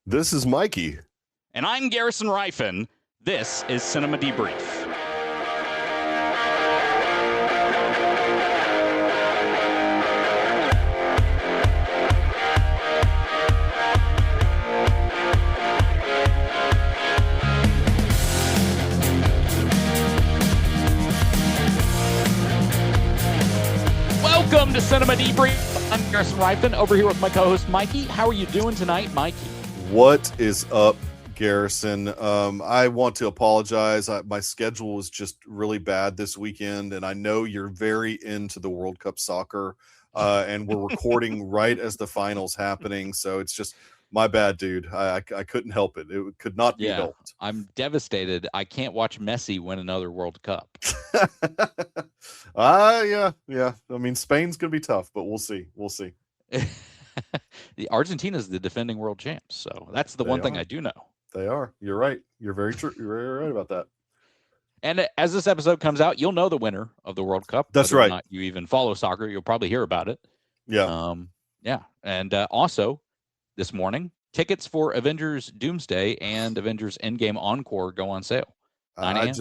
This is Mikey. And I'm Garrison Rifen. This is Cinema Debrief. Welcome to Cinema Debrief. I'm Garrison Rifen, over here with my co-host Mikey. How are you doing tonight, Mikey? What is up, Garrison? I want to apologize. My schedule was just really bad this weekend, and I know you're very into the World Cup soccer, and we're recording right as the finals happening, so it's just my bad, dude. I couldn't help it. It could not be helped. I'm devastated. I can't watch Messi win another World Cup. Yeah. I mean, Spain's gonna be tough, but we'll see. The Argentina's the defending world champs, so that's the one thing I do know. They are. You're right. You're very true. You're very right about that. And as this episode comes out, you'll know the winner of the World Cup. That's right. Not you even follow soccer, you'll probably hear about it. Yeah. And also this morning, tickets for Avengers Doomsday and Avengers Endgame Encore go on sale. I'm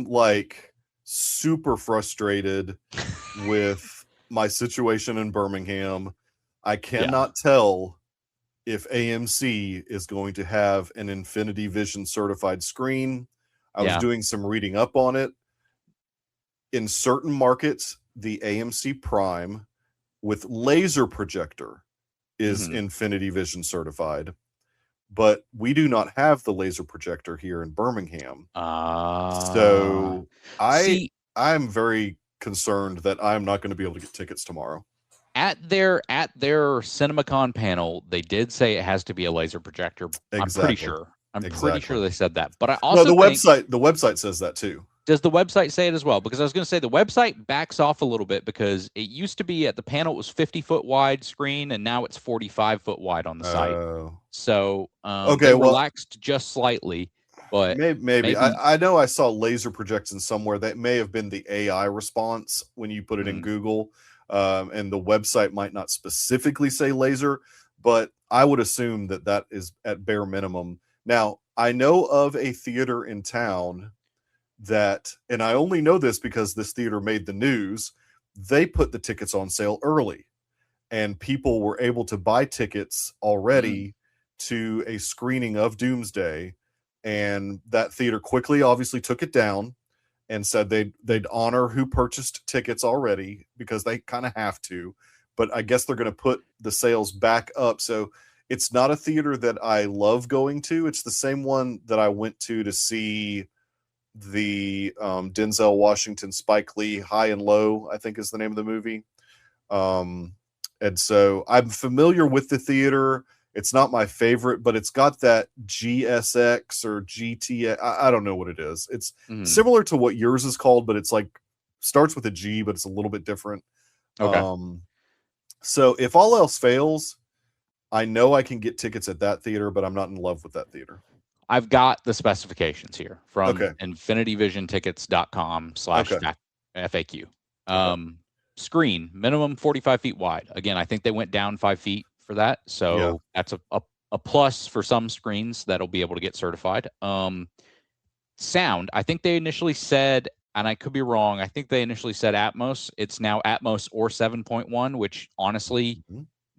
like super frustrated with my situation in Birmingham. I cannot tell if AMC is going to have an Infinity Vision certified screen. I was doing some reading up on it. In certain markets, the AMC Prime with laser projector is Infinity Vision certified, but we do not have the laser projector here in Birmingham. So I'm very concerned that I'm not going to be able to get tickets tomorrow. At their CinemaCon panel, they did say it has to be a laser projector. Exactly. I'm pretty sure they said that. But I also the website says that too. Does the website say it as well? Because I was going to say the website backs off a little bit, because it used to be at the panel it was 50-foot wide screen, and now it's 45-foot wide on the site. So they relaxed just slightly. But maybe. I know I saw laser projections somewhere. That may have been the AI response when you put it in Google, and the website might not specifically say laser, but I would assume that is at bare minimum. Now, I know of a theater in town that, and I only know this because this theater made the news, they put the tickets on sale early, and people were able to buy tickets already to a screening of Doomsday. And that theater quickly obviously took it down and said they'd honor who purchased tickets already, because they kind of have to. But I guess they're going to put the sales back up. So it's not a theater that I love going to. It's the same one that I went to see the Denzel Washington, Spike Lee, High and Low, I think is the name of the movie. And so I'm familiar with the theater. It's not my favorite, but it's got that GSX or GTX. I don't know what it is. It's similar to what yours is called, but it's like starts with a G, but it's a little bit different. Okay. So if all else fails, I know I can get tickets at that theater, but I'm not in love with that theater. I've got the specifications here from infinityvisiontickets.com/FAQ. Screen, minimum 45 feet wide. Again, I think they went down 5 feet for that. So that's a plus for some screens that'll be able to get certified. Sound, I think they initially said, and I could be wrong, I think they initially said Atmos. It's now Atmos or 7.1, which honestly,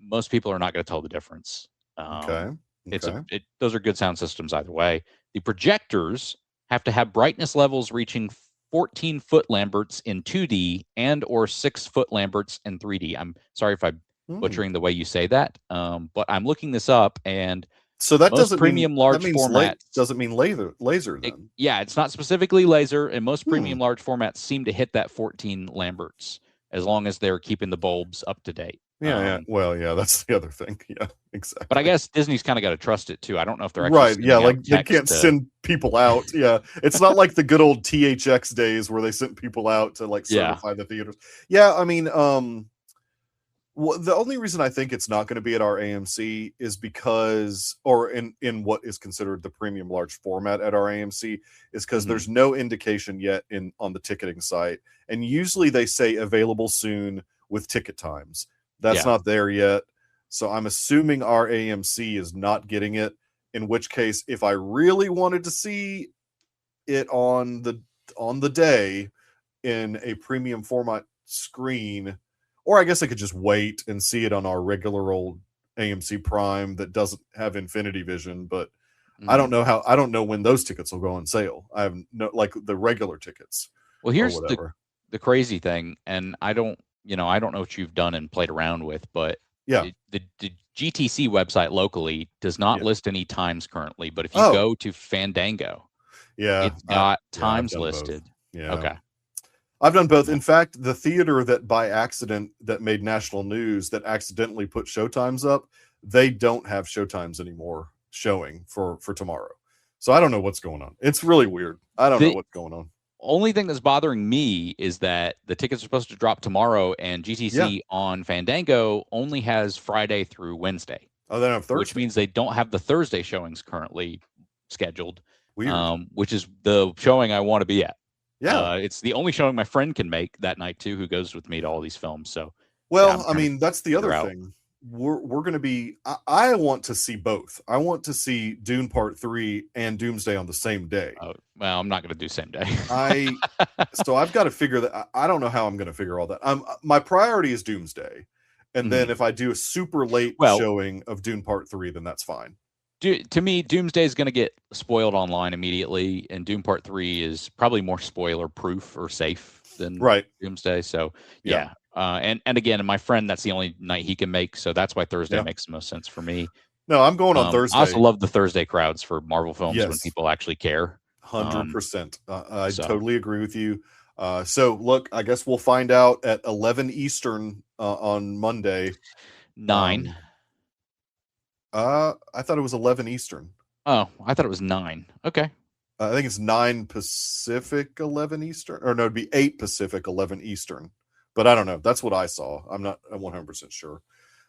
most people are not going to tell the difference. Those are good sound systems either way. The projectors have to have brightness levels reaching 14-foot Lamberts in 2D and or 6-foot Lamberts in 3D. I'm sorry if I'm butchering the way you say that, but I'm looking this up, and so that doesn't premium mean, large format doesn't mean laser then. It's not specifically laser, and most premium large formats seem to hit that 14 Lamberts as long as they're keeping the bulbs up to date. Well, that's the other thing. Yeah, exactly. But I guess Disney's kind of got to trust it too. I don't know if they're actually like they can't send people out. It's not like the good old THX days where they sent people out to like certify the theaters. I mean, the only reason I think it's not going to be at our AMC is because, or in what is considered the premium large format at our AMC, is because there's no indication yet on the ticketing site, and usually they say available soon with ticket times. That's not there yet. So I'm assuming our AMC is not getting it, in which case, if I really wanted to see it on the day in a premium format screen, or I guess I could just wait and see it on our regular old AMC Prime that doesn't have Infinity Vision, but I don't know when those tickets will go on sale. I have no, like the regular tickets. Well, here's the crazy thing, and I don't know what you've done and played around with, but yeah, the GTC website locally does not list any times currently, but if you go to Fandango, it's got times listed. Both. Yeah. Okay. I've done both. In fact, the theater that by accident that made national news that accidentally put showtimes up, they don't have showtimes anymore showing for tomorrow. So I don't know what's going on. It's really weird. I don't know what's going on. Only thing that's bothering me is that the tickets are supposed to drop tomorrow, and GTC on Fandango only has Friday through Wednesday. Oh, they don't have Thursday. Which means they don't have the Thursday showings currently scheduled. Weird. Which is the showing I want to be at. Yeah. It's the only showing my friend can make that night too, who goes with me to all these films. So, well, I mean, that's the other thing. We're going to be, I want to see both. I want to see Dune Part 3 and Doomsday on the same day. Oh, well, I'm not going to do same day. So I've got to figure that. I don't know how I'm going to figure all that. My priority is Doomsday. And then if I do a super late showing of Dune Part 3, then that's fine. To me, Doomsday is going to get spoiled online immediately, and Doom Part 3 is probably more spoiler proof or safe than Doomsday. So yeah. And again, my friend, that's the only night he can make, so that's why Thursday makes the most sense for me. No, I'm going on Thursday. I also love the Thursday crowds for Marvel films when people actually care. 100%. I totally agree with you. So look, I guess we'll find out at 11 Eastern on Monday. 9. I thought it was 11 Eastern. Oh, I thought it was 9. Okay. I think it's 9 Pacific, 11 Eastern. Or no, it'd be 8 Pacific, 11 Eastern. But I don't know. That's what I saw. I'm not 100% sure.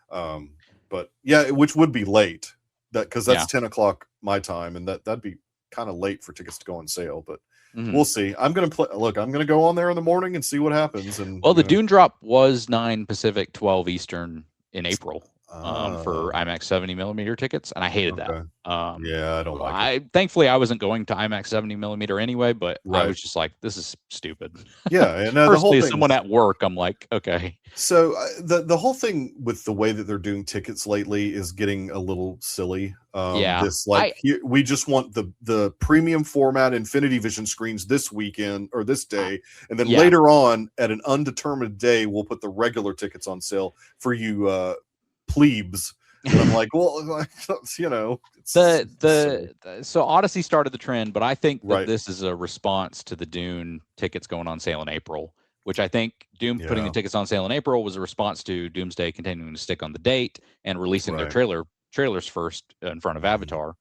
But yeah, which would be late. Because that's 10 o'clock my time, and that'd be kind of late for tickets to go on sale. But we'll see. I'm gonna I'm gonna go on there in the morning and see what happens. And the Dune drop was 9 Pacific, 12 Eastern in April. For IMAX 70mm tickets, and I hated that. I don't like it. Thankfully I wasn't going to IMAX 70mm anyway, but I was just like, this is stupid. Yeah, and the whole thing, as someone at work, I'm like, okay. So the whole thing with the way that they're doing tickets lately is getting a little silly. We just want the premium format Infinity Vision screens this weekend or this day, and then later on at an undetermined day we'll put the regular tickets on sale for you plebes. And I'm like, well, so Odyssey started the trend, but I think that this is a response to the Dune tickets going on sale in April, which I think Doom putting the tickets on sale in April was a response to Doomsday continuing to stick on the date and releasing their trailers first in front of Avatar.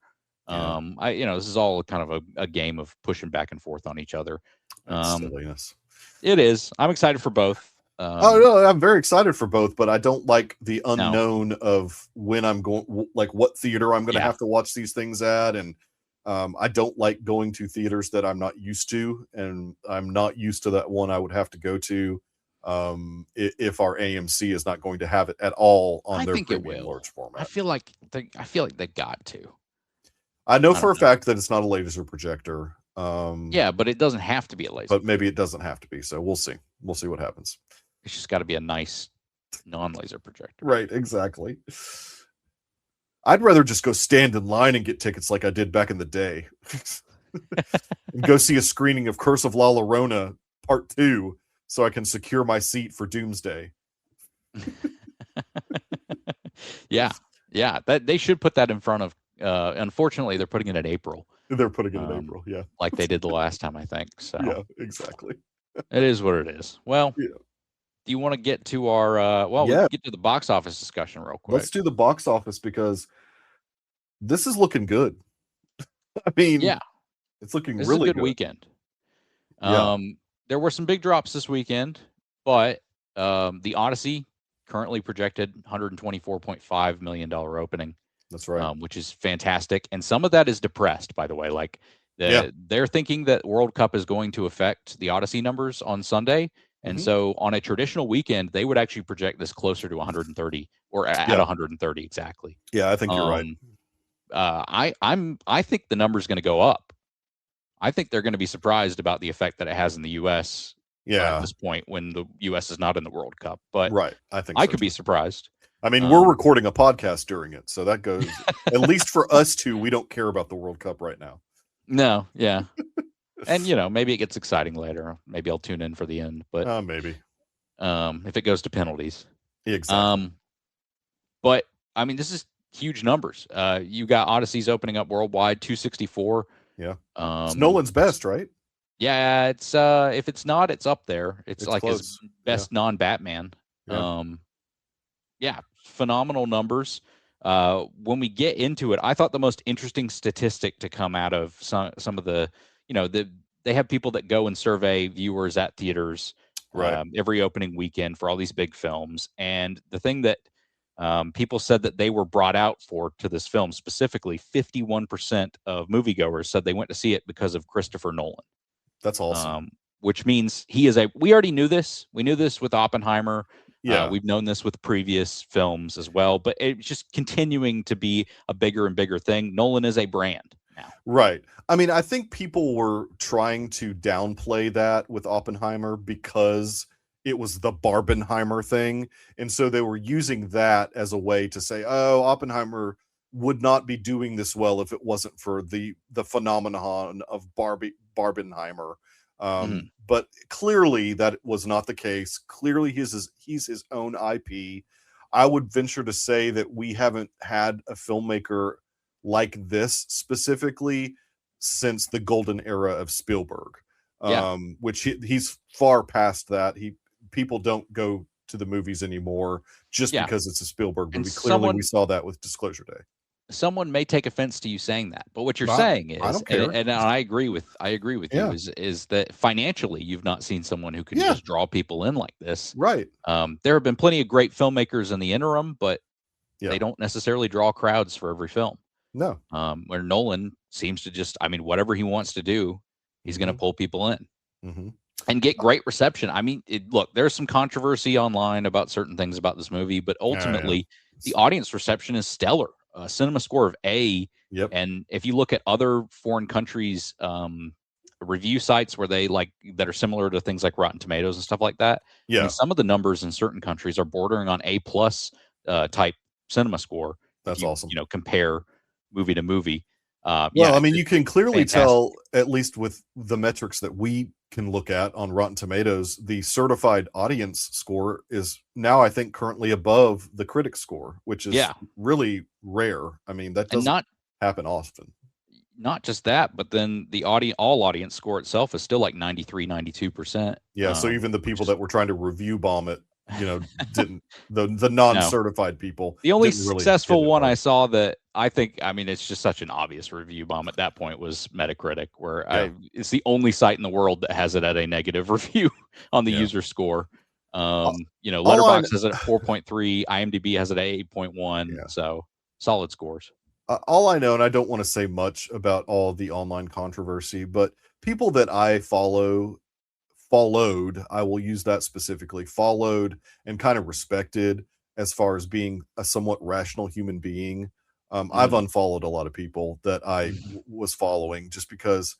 This is all kind of a game of pushing back and forth on each other. Silliness. It is. I'm excited for both. I'm very excited for both, but I don't like the unknown of when I'm going, like what theater I'm going to have to watch these things at. And I don't like going to theaters that I'm not used to, and I'm not used to that one I would have to go to if our AMC is not going to have it at all on their premium large format. I feel like they got to. I know for a fact that it's not a laser projector. But it doesn't have to be a laser. But maybe it doesn't have to be. So we'll see. We'll see what happens. It's just got to be a nice non-laser projector. Right, exactly. I'd rather just go stand in line and get tickets like I did back in the day. And go see a screening of Curse of La Llorona Part 2 so I can secure my seat for Doomsday. Yeah. That they should put that in front of unfortunately they're putting it in April. They're putting it in April, yeah. Like they did the last time, I think. So yeah, exactly. It is what it is. Well, do you want to get to our we can get to the box office discussion real quick? Let's do the box office because this is looking good. I mean, it's looking really good weekend. There were some big drops this weekend, but the Odyssey currently projected $124.5 million opening. That's right. Which is fantastic. And some of that is depressed, by the way. Like they're thinking that World Cup is going to affect the Odyssey numbers on Sunday. And so on a traditional weekend, they would actually project this closer to 130 or at 130 exactly. Yeah, I think you're right. I think the number's going to go up. I think they're going to be surprised about the effect that it has in the U.S. At this point when the U.S. is not in the World Cup. But right, I think I so could too. be surprised. I mean, we're recording a podcast during it, so that goes. At least for us two, we don't care about the World Cup right now. No, yeah, and maybe it gets exciting later. Maybe I'll tune in for the end, but maybe if it goes to penalties, exactly. But I mean, this is huge numbers. You got Odyssey's opening up worldwide 264. Yeah, it's Nolan's best, right? Yeah, it's if it's not, it's up there. It's like close. His best non-Batman. Yeah. Phenomenal numbers. When we get into it, I thought the most interesting statistic to come out of some of the, they have people that go and survey viewers at theaters every opening weekend for all these big films. And the thing that people said that they were brought out for to this film specifically, 51% of moviegoers said they went to see it because of Christopher Nolan. That's awesome. Which means he is we already knew this. We knew this with Oppenheimer. Yeah. We've known this with previous films as well, but it's just continuing to be a bigger and bigger thing. Nolan is a brand now. Right. I mean, I think people were trying to downplay that with Oppenheimer because it was the Barbenheimer thing. And so they were using that as a way to say, oh, Oppenheimer would not be doing this well if it wasn't for the phenomenon of Barbenheimer. But clearly that was not the case. Clearly he's his own IP. I would venture to say that we haven't had a filmmaker like this specifically since the golden era of Spielberg. Which he's far past that. People don't go to the movies anymore just because it's a Spielberg movie. Clearly we saw that with Disclosure Day. Someone may take offense to you saying that, but what you're saying is, I don't care. And I agree with you, is that financially you've not seen someone who can just draw people in like this. Right. There have been plenty of great filmmakers in the interim, but they don't necessarily draw crowds for every film. No. Where Nolan seems to just, whatever he wants to do, he's going to pull people in and get great reception. I mean, look, there's some controversy online about certain things about this movie, but ultimately the audience reception is stellar. Cinema score of A. Yep. And if you look at other foreign countries, review sites where that are similar to things like Rotten Tomatoes and stuff like that. Yeah. I mean, some of the numbers in certain countries are bordering on A+ type cinema score. That's awesome. Compare movie to movie. I mean, you can clearly tell, at least with the metrics that we can look at on Rotten Tomatoes, the certified audience score is now, I think, currently above the critic score, which is really rare. I mean, that doesn't happen often. Not just that, but then the all audience score itself is still like 93, 92%. Yeah, so even the people that were trying to review bomb it, didn't the non-certified people. The only successful one I saw that I think, it's just such an obvious review bomb at that point was Metacritic, where it's the only site in the world that has it at a negative review on the user score. Letterboxd has it at 4.3, IMDb has it at 8.1. So solid scores. All I know, and I don't want to say much about all the online controversy, but people that I followed, I will use that specifically, followed and kind of respected as far as being a somewhat rational human being. I've unfollowed a lot of people that I was following just because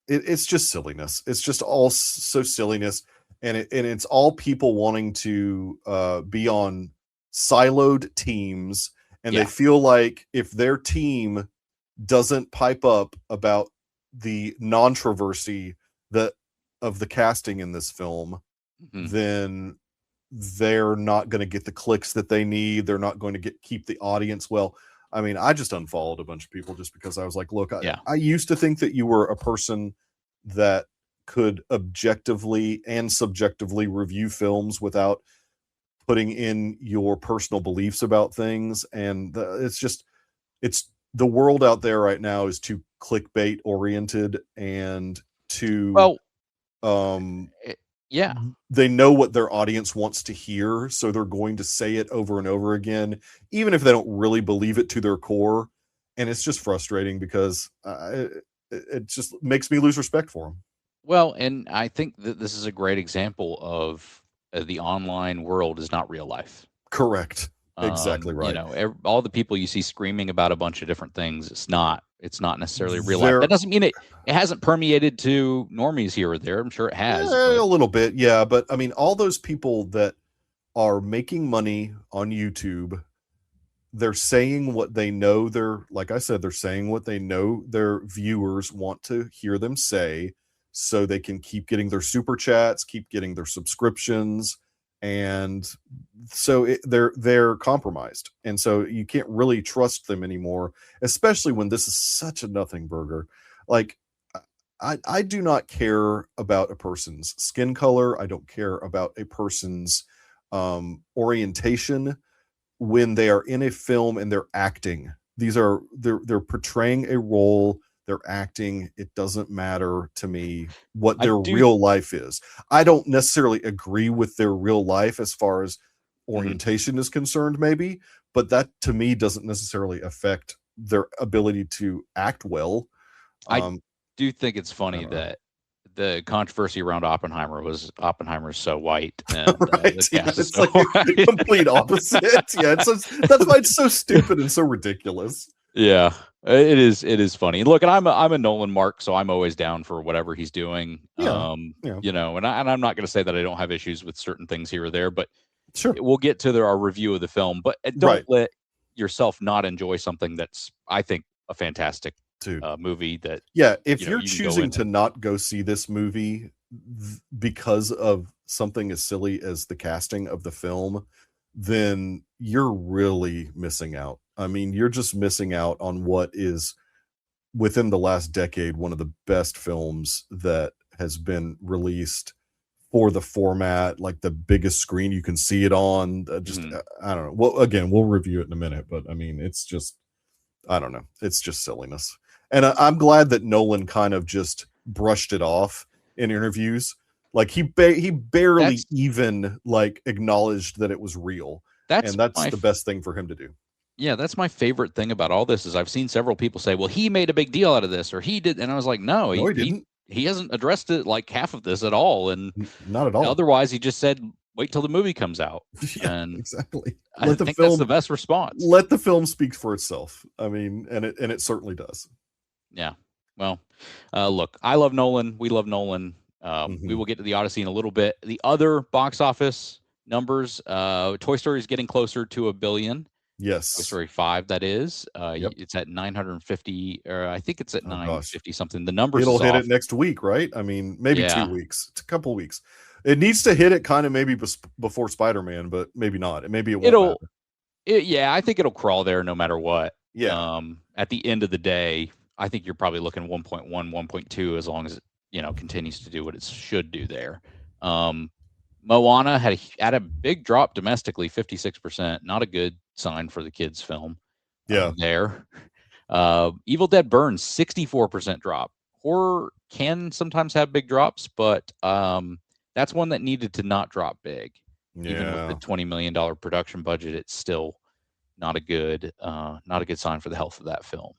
it's just silliness. It's just all so silliness. And it's all people wanting to be on siloed teams. And they feel like if their team doesn't pipe up about the controversy of the casting in this film, then they're not going to get the clicks that they need. They're not going to keep the audience. Well, I mean, I just unfollowed a bunch of people just because I was like, look, I used to think that you were a person that could objectively and subjectively review films without putting in your personal beliefs about things. And it's the world out there right now is too clickbait oriented and too they know what their audience wants to hear, so they're going to say it over and over again, even if they don't really believe it to their core. And it's just frustrating because it just makes me lose respect for them. Well, and I think that this is a great example of the online world is not real life. Correct. Exactly right. All the people you see screaming about a bunch of different things, it's not necessarily real life. That doesn't mean it hasn't permeated to normies here or there. I'm sure it has. A little bit, yeah. But I mean, all those people that are making money on YouTube, they're saying what they know. Like I said, they're saying what they know their viewers want to hear them say, so they can keep getting their super chats, keep getting their subscriptions. And so they're compromised, and so you can't really trust them anymore, especially when this is such a nothing burger. Like, I do not care about a person's skin color. I don't care about a person's orientation when they are in a film and they're acting. They're portraying a role. They're acting. It doesn't matter to me what their real life is. I don't necessarily agree with their real life as far as orientation is concerned, maybe, but that to me doesn't necessarily affect their ability to act well. I do think it's funny that the controversy around Oppenheimer's so white. And, right. Yeah, it's like a complete opposite. Yeah, that's why it's so stupid and so ridiculous. Yeah, it is funny. Look, and I'm a Nolan mark, so I'm always down for whatever he's doing. Yeah. And I'm not going to say that I don't have issues with certain things here or there, but sure, we'll get to our review of the film. But don't let yourself not enjoy something that's, I think, a fantastic movie. That if you're choosing to not go see this movie because of something as silly as the casting of the film, then you're really missing out. I mean, you're just missing out on what is, within the last decade, one of the best films that has been released for the format, like the biggest screen you can see it on. I don't know. Well, again, we'll review it in a minute, but I mean, it's just, I don't know. It's just silliness. And I'm glad that Nolan kind of just brushed it off in interviews. Like he barely even like acknowledged that it was real. That's the best thing for him to do. Yeah, that's my favorite thing about all this is I've seen several people say, well, he made a big deal out of this, or he did. And I was like, no, he didn't. He hasn't addressed it like half of this at all. And not at all. Otherwise, he just said, wait till the movie comes out. Yeah, and exactly. I think that's the best response. Let the film speak for itself. I mean, and it certainly does. Yeah. Well, look, I love Nolan. We love Nolan. We will get to the Odyssey in a little bit. The other box office numbers, Toy Story is getting closer to $1 billion. Yes. Toy Story 5, that is. It's at 950, or I think it's at 950 something. The numbers it'll hit it next week, right? I mean, maybe 2 weeks. It's a couple weeks. It needs to hit it kind of maybe before Spider-Man, but maybe not. Maybe it won't. I think it'll crawl there no matter what. Yeah. At the end of the day, I think you're probably looking 1.1, 1.2 as long as it continues to do what it should do there. Moana had a big drop domestically, 56%. Not a good sign for the kids' film. There. Evil Dead Burns, 64% drop. Horror can sometimes have big drops, but that's one that needed to not drop big. Even with the $20 million production budget, it's still not a good sign for the health of that film.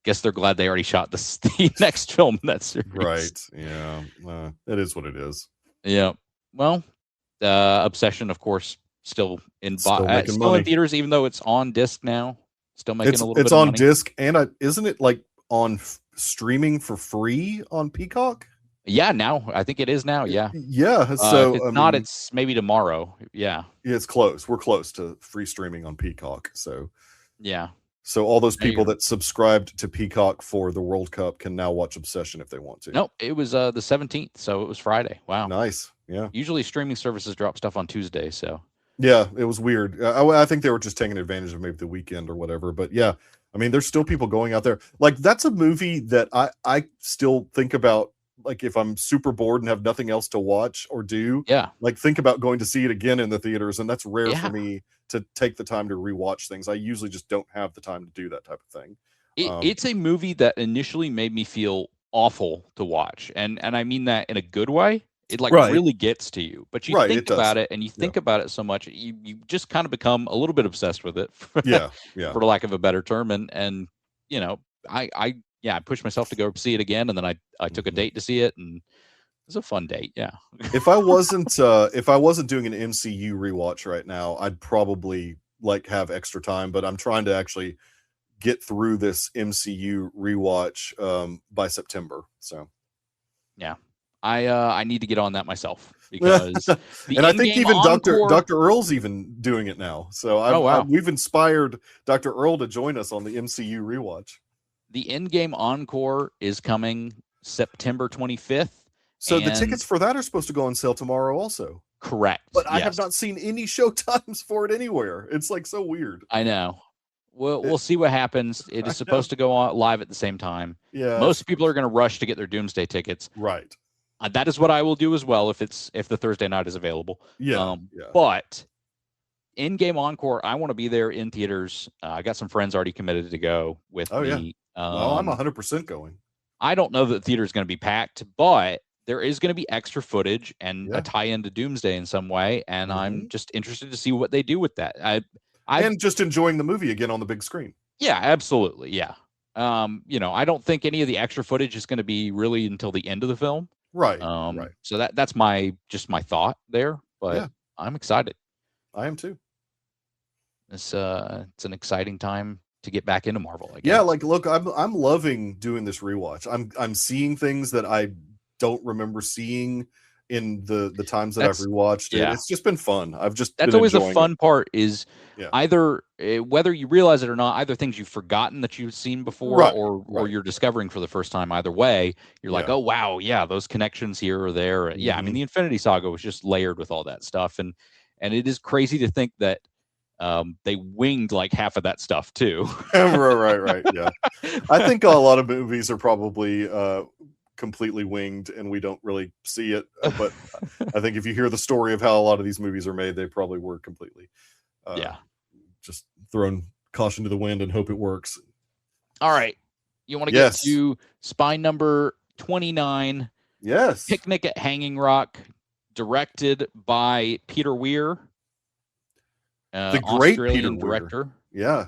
Guess they're glad they already shot the next film in that series. Right. Yeah. It is what it is. Yeah. Well, Obsession, of course, still in theaters, even though it's on disc now. Still making a little bit of money. It's on disc, and isn't it like on streaming for free on Peacock? Yeah, now I think it is now. Yeah. Yeah. So if it's not, it's maybe tomorrow. Yeah. It's close. We're close to free streaming on Peacock. So yeah. So all those people that subscribed to Peacock for the World Cup can now watch Obsession if they want to. No, it was the 17th, so it was Friday. Wow. Nice. Yeah. Usually streaming services drop stuff on Tuesday, so. Yeah, it was weird. I think they were just taking advantage of maybe the weekend or whatever. But yeah, I mean, there's still people going out there. Like, that's a movie that I still think about. Like, if I'm super bored and have nothing else to watch or do, like, think about going to see it again in the theaters. And that's rare for me to take the time to rewatch things. I usually just don't have the time to do that type of thing. It's a movie that initially made me feel awful to watch. And I mean that in a good way. It really gets to you, but you think about it and you think about it so much, you just kind of become a little bit obsessed with it. For lack of a better term. And I pushed myself to go see it again. And then I took a date to see it, and It's a fun date. Yeah. If I wasn't doing an MCU rewatch right now, I'd probably like have extra time, but I'm trying to actually get through this MCU rewatch by September. So yeah, I need to get on that myself because the and I think even encore... Dr. Earl's even doing it now. So we've inspired Dr. Earl to join us on the MCU rewatch. The Endgame Encore is coming September 25th. So the tickets for that are supposed to go on sale tomorrow also. Correct. But I have not seen any show times for it anywhere. It's like so weird. I know. We'll see what happens. It is supposed to go on live at the same time. Yeah. Most people are going to rush to get their Doomsday tickets. Right. That is what I will do as well if the Thursday night is available. Yeah. But Endgame Encore, I want to be there in theaters. I got some friends already committed to go with me. Yeah. I'm 100% going. I don't know that the theater is going to be packed, but there is going to be extra footage and a tie-in to Doomsday in some way, and I'm just interested to see what they do with that. And just enjoying the movie again on the big screen. Yeah, absolutely. Yeah. I don't think any of the extra footage is going to be really until the end of the film. Right. So that's my thought there, but I'm excited. I am too. It's an exciting time to get back into Marvel, I guess. Yeah, like look, I'm loving doing this rewatch. I'm seeing things that I don't remember seeing in the times that I've rewatched it. It's just been fun. That's always the fun part is either whether you realize it or not, either things you've forgotten that you've seen before or you're discovering for the first time. Either way, you're like, oh wow, yeah, those connections here or there. Yeah, I mean the Infinity Saga was just layered with all that stuff, and it is crazy to think that they winged like half of that stuff too. right. Yeah. I think a lot of movies are probably completely winged and we don't really see it, but I think if you hear the story of how a lot of these movies are made, they probably were completely just throwing caution to the wind and hope it works. All right, you want to get to spine number 29? Yes. Picnic at Hanging Rock, directed by Peter Weir, the great Australian Peter director. Weir.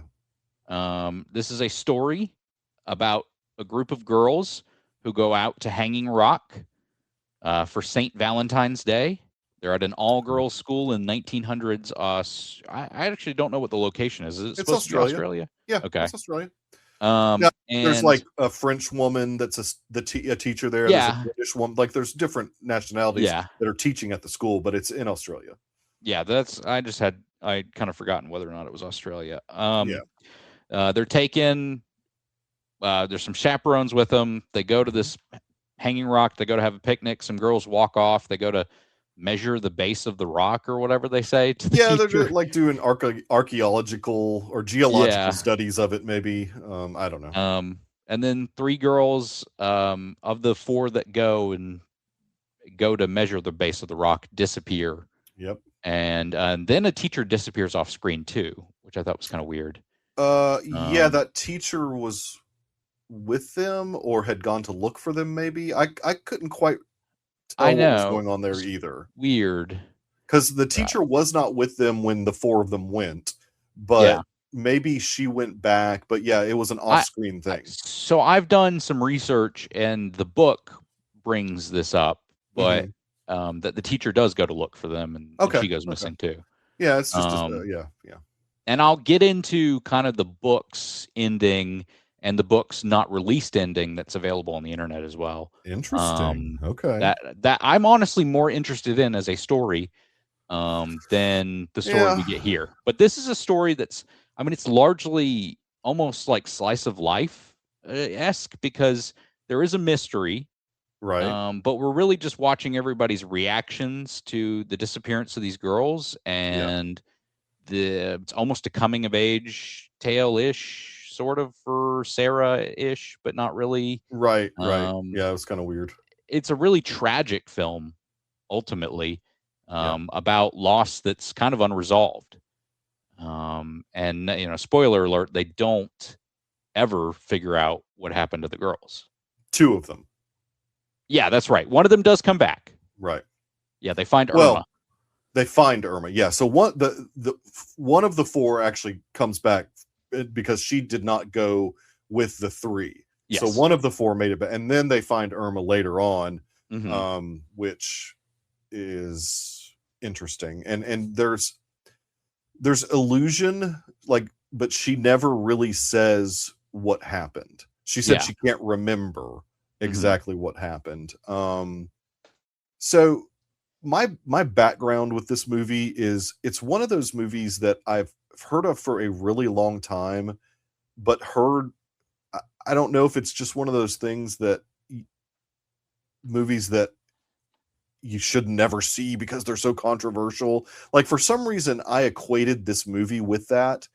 This is a story about a group of girls who go out to Hanging Rock for St. Valentine's Day. They're at an all-girls school in 1900s. I actually don't know what the location is. Is it supposed to be Australia? Yeah, okay. It's Australia. And there's like a French woman that's a teacher there. Yeah. There's a British woman. Like there's different nationalities that are teaching at the school, but it's in Australia. Yeah, I'd kind of forgotten whether or not it was Australia. They're taken. There's some chaperones with them. They go to this Hanging Rock. They go to have a picnic. Some girls walk off. They go to measure the base of the rock or whatever they say to the teacher. They're like doing archaeological or geological studies of it, maybe. I don't know. And then 3 girls of the 4 that go to measure the base of the rock disappear. Yep. And then a teacher disappears off screen too, which I thought was kind of weird. That teacher was with them or had gone to look for them. Maybe I couldn't quite tell what was going on there either. Weird, because the teacher was not with them when the 4 of them went, but maybe she went back. But it was an off-screen thing. So I've done some research, and the book brings this up, but that the teacher does go to look for them, and she goes missing too. Yeah, it's just And I'll get into kind of the book's ending and the book's not released ending that's available on the internet as well. Interesting. Okay. That I'm honestly more interested in as a story than the story we get here. But this is a story it's largely almost like slice of life esque because there is a mystery. Right. But we're really just watching everybody's reactions to the disappearance of these girls, and it's almost a coming of age tale-ish sort of for Sarah-ish, but not really. Right. It was kind of weird. It's a really tragic film, ultimately, about loss that's kind of unresolved. And spoiler alert, they don't ever figure out what happened to the girls. 2 of them. Yeah, that's right. One of them does come back. Right. Yeah, they find Irma. They find Irma. Yeah. So one of the 4 actually comes back because she did not go with the 3. Yes. So one of the 4 made it back, and then they find Irma later on. which is interesting. And there's illusion, like, but she never really says what happened. She said she can't remember exactly what happened. So my background with this movie is it's one of those movies that I've heard of for a really long time, but I don't know if it's just one of those things that movies that you should never see because they're so controversial. Like, for some reason, I equated this movie with that,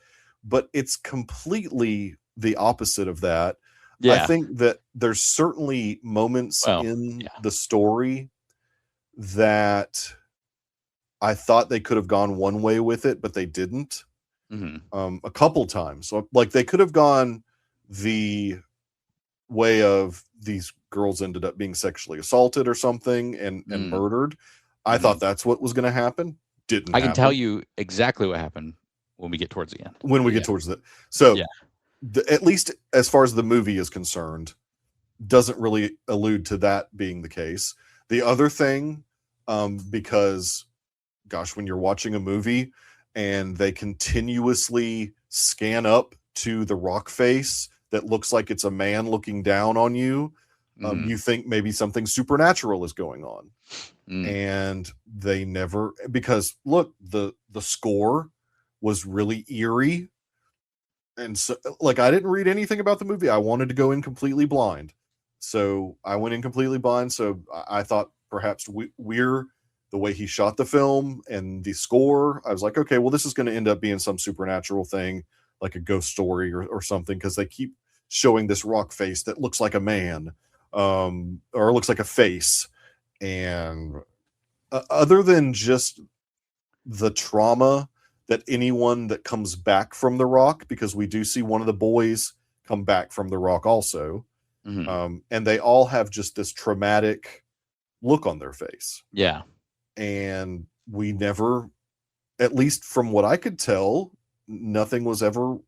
but it's completely the opposite of that. I think that there's certainly moments in the story that I thought they could have gone one way with it, but they didn't. A couple times. So, like, they could have gone the way of these girls ended up being sexually assaulted or something and murdered. I thought that's what was going to happen. Didn't I happen. can tell you exactly what happened when we get towards the end. When we get towards the... So, at least as far as the movie is concerned, doesn't really allude to that being the case. The other thing, because, gosh, when you're watching a movie and they continuously scan up to the rock face that looks like it's a man looking down on you, you think maybe something supernatural is going on. And they never, because look, the score was really eerie. And so, like, I didn't read anything about the movie. I wanted to go in completely blind. So I went in completely blind. So I thought perhaps Weir, the way he shot the film and the score, I was like, okay, well, this is going to end up being some supernatural thing, like a ghost story or something, because they keep showing this rock face that looks like a man, or looks like a face. And other than just the trauma that anyone that comes back from the rock, because we do see one of the boys come back from the rock also, and they all have just this traumatic look on their face. Yeah. And we never, at least from what I could tell, nothing was ever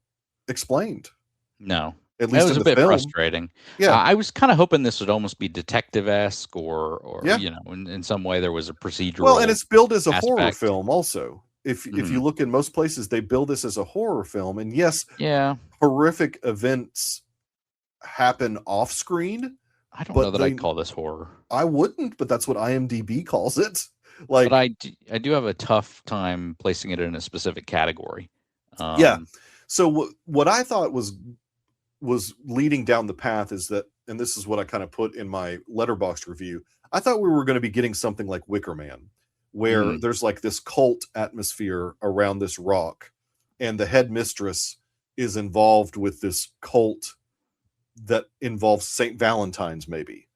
explained. No. At least it was in a bit film. Frustrating. Yeah. I was kind of hoping this would almost be detective-esque or Yeah. you know, in some way there was a procedural. Well, and it's billed as a aspect. horror film also. If you look in most places, they bill this as a horror film. And yes, horrific events happen off screen. I don't know that I'd call this horror. I wouldn't, but that's what IMDb calls it. Like, but I do have a tough time placing it in a specific category. So what I thought was leading down the path is that, and this is what I kind of put in my Letterboxd review, I thought we were going to be getting something like Wicker Man, where there's like this cult atmosphere around this rock, and the headmistress is involved with this cult that involves St. Valentine's, maybe.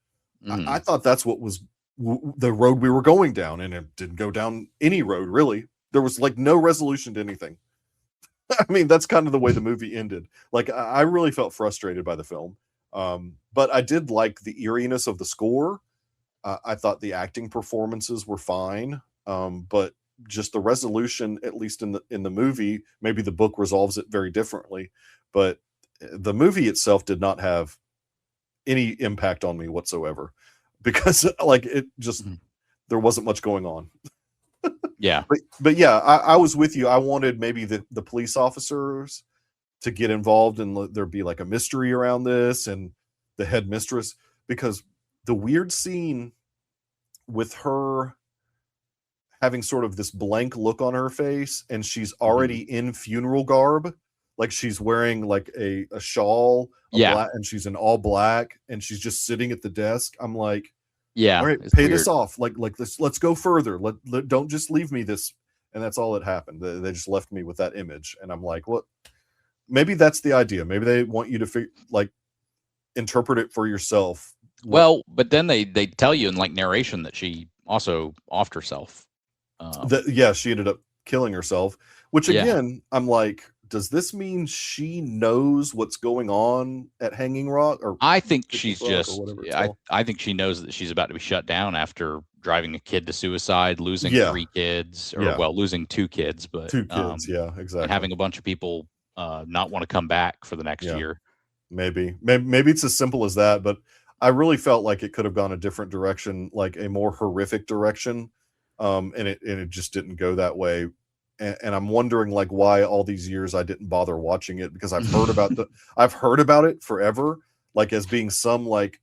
I thought that's what was the road we were going down, and it didn't go down any road, really. There was like no resolution to anything. I mean, that's kind of the way the movie ended. Like, I really felt frustrated by the film. But I did like the eeriness of the score. I thought the acting performances were fine. But just the resolution, at least in the movie, maybe the book resolves it very differently, but the movie itself did not have any impact on me whatsoever, because like it just, there wasn't much going on. Yeah. But yeah, I was with you. I wanted maybe the police officers to get involved and there'd be like a mystery around this, and the headmistress, because the weird scene with her having sort of this blank look on her face, and she's already in funeral garb, like she's wearing like a shawl, black, and she's in all black, and she's just sitting at the desk. I'm like, all right, pay this off. Like let's go further. Don't just leave me this. And that's all that happened. They just left me with that image, and I'm like, what? Maybe that's the idea. Maybe they want you to interpret it for yourself. Well, but then they tell you in like narration that she also offed herself. She ended up killing herself, which again, I'm like, does this mean she knows what's going on at Hanging Rock? Or I think she's just, I think she knows that she's about to be shut down after driving a kid to suicide, losing 3 kids, or losing 2 kids, but 2 kids. Exactly. And having a bunch of people not want to come back for the next year. Maybe it's as simple as that, but I really felt like it could have gone a different direction, like a more horrific direction, and it just didn't go that way. And I'm wondering like why all these years I didn't bother watching it, because I've heard about it forever, like as being some like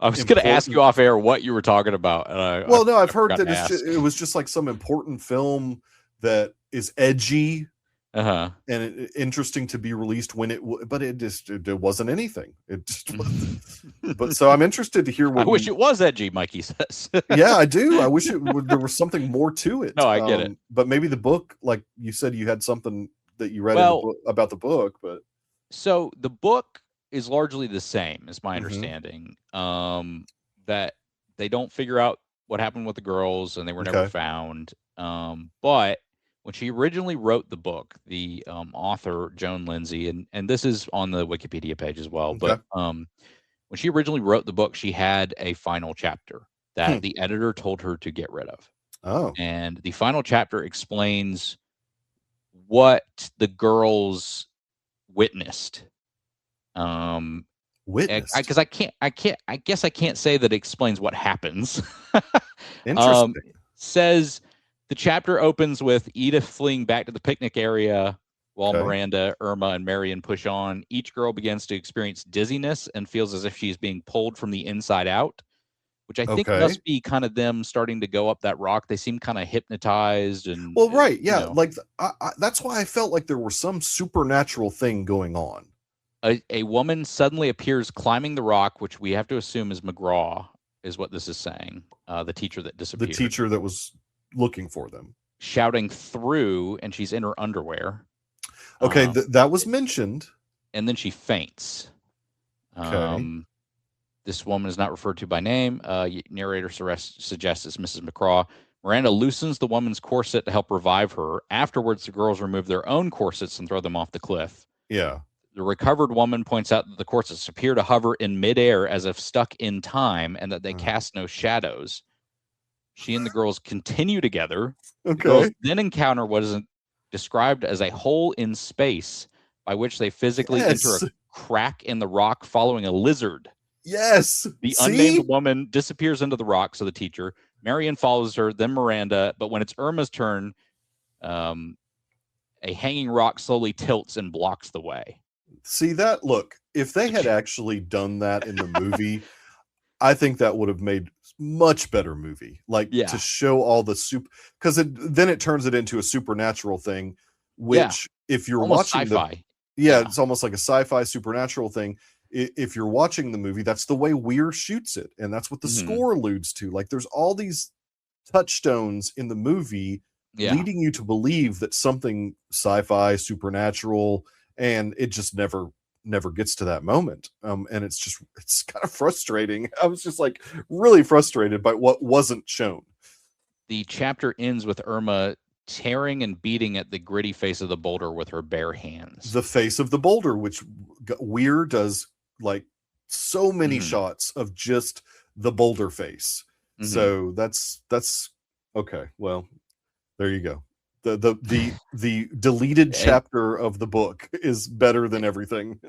I was going to ask you off air what you were talking about. No, I've heard that it was just like some important film that is edgy and interesting to be released when but it wasn't anything. It just wasn't. But so I'm interested to hear what I wish it was edgy, Mikey says. Yeah, I do. I wish there was something more to it. No, I get it. But maybe the book, like you said, you had something that you read about the book. But so the book is largely the same, is my understanding. That they don't figure out what happened with the girls, and they were never found. But when she originally wrote the book, the author Joan Lindsay, and this is on the Wikipedia page as well, but when she originally wrote the book, she had a final chapter that the editor told her to get rid of. Oh, and the final chapter explains what the girls witnessed. Because I guess I can't say that it explains what happens. Interesting. Says the chapter opens with Edith fleeing back to the picnic area while Miranda, Irma, and Marion push on. Each girl begins to experience dizziness and feels as if she's being pulled from the inside out, which I think must be kind of them starting to go up that rock. They seem kind of hypnotized and right, yeah, you know. Like that's why I felt like there was some supernatural thing going on. A woman suddenly appears climbing the rock, which we have to assume is McGraw, is what this is saying. The teacher that disappeared. The teacher that was looking for them. Shouting through, and she's in her underwear. Okay, that was mentioned. And then she faints. This woman is not referred to by name. Narrator suggests it's Mrs. McCraw. Miranda loosens the woman's corset to help revive her. Afterwards, the girls remove their own corsets and throw them off the cliff. Yeah. The recovered woman points out that the corsets appear to hover in midair as if stuck in time, and that they cast no shadows. She and the girls continue together. The girls then encounter what is described as a hole in space by which they physically enter a crack in the rock following a lizard. Yes. The unnamed woman disappears into the rock, so the teacher. Marion follows her, then Miranda, but when it's Irma's turn, a hanging rock slowly tilts and blocks the way. See that? Look, if they had actually done that in the movie, I think that would have made much better movie. Like to show all the because then it turns it into a supernatural thing, which if you're almost watching sci-fi. It's almost like a sci-fi supernatural thing. If you're watching the movie, that's the way Weir shoots it, and that's what the score alludes to. Like there's all these touchstones in the movie leading you to believe that something sci-fi, supernatural, and it just never gets to that moment. And it's kind of frustrating. I was just like really frustrated by what wasn't shown. The chapter ends with Irma tearing and beating at the gritty face of the boulder with her bare hands. The face of the boulder, which Weir does like so many shots of just the boulder face. So that's okay. Well, there you go. The deleted chapter of the book is better than everything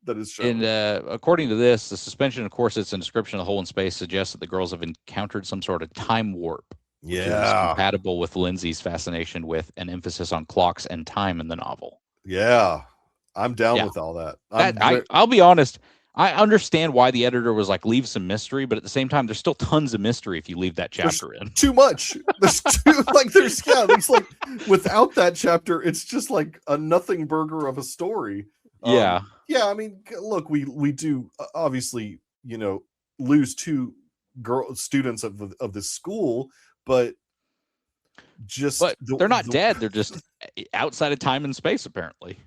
that is shown. And according to this, the suspension of corsets and description of the hole in space suggests that the girls have encountered some sort of time warp. Which is compatible with Lindsay's fascination with an emphasis on clocks and time in the novel. Yeah, I'm down with all that. I'll be honest. I understand why the editor was like, leave some mystery, but at the same time, there's still tons of mystery if you leave that chapter in. Too much. There's it's like without that chapter, it's just like a nothing burger of a story. Yeah. I mean, look, we do obviously, lose two students of this school, but they're not dead. They're just outside of time and space, apparently.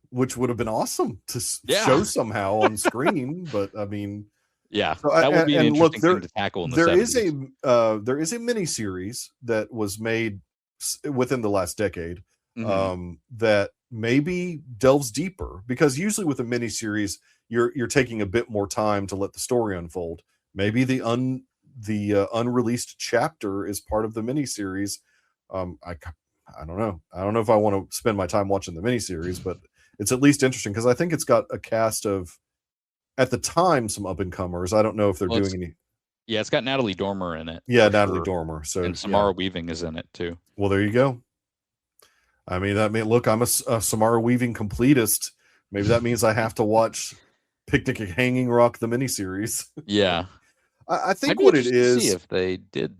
Which would have been awesome to show somehow on screen. But I mean, that would be an interesting thing to tackle in the 70s. There is a miniseries that was made within the last decade that maybe delves deeper, because usually with a miniseries, you're taking a bit more time to let the story unfold. Maybe the unreleased chapter is part of the miniseries. I don't know. I don't know if I want to spend my time watching the miniseries, but it's at least interesting because I think it's got a cast of at the time some up and comers. I don't know if they're doing any. Yeah, it's got Natalie Dormer in it. Yeah, Natalie Dormer. So and Samara Weaving is in it too. Well, there you go. I mean, look, I'm a Samara Weaving completist. Maybe that means I have to watch Picnic at Hanging Rock, the miniseries. Yeah. I think what it is. See if they did.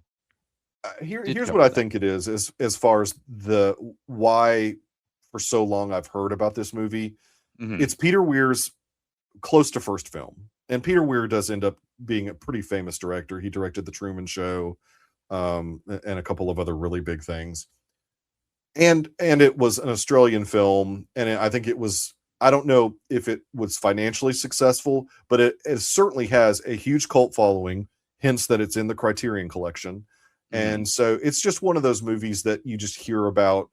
Here's what I think it is as far as the why for so long I've heard about this movie. Mm-hmm. It's Peter Weir's close to first film. And Peter Weir does end up being a pretty famous director. He directed The Truman Show and a couple of other really big things. And it was an Australian film. And I think it was, I don't know if it was financially successful, but it certainly has a huge cult following, hence that it's in the Criterion collection. Mm-hmm. And so it's just one of those movies that you just hear about.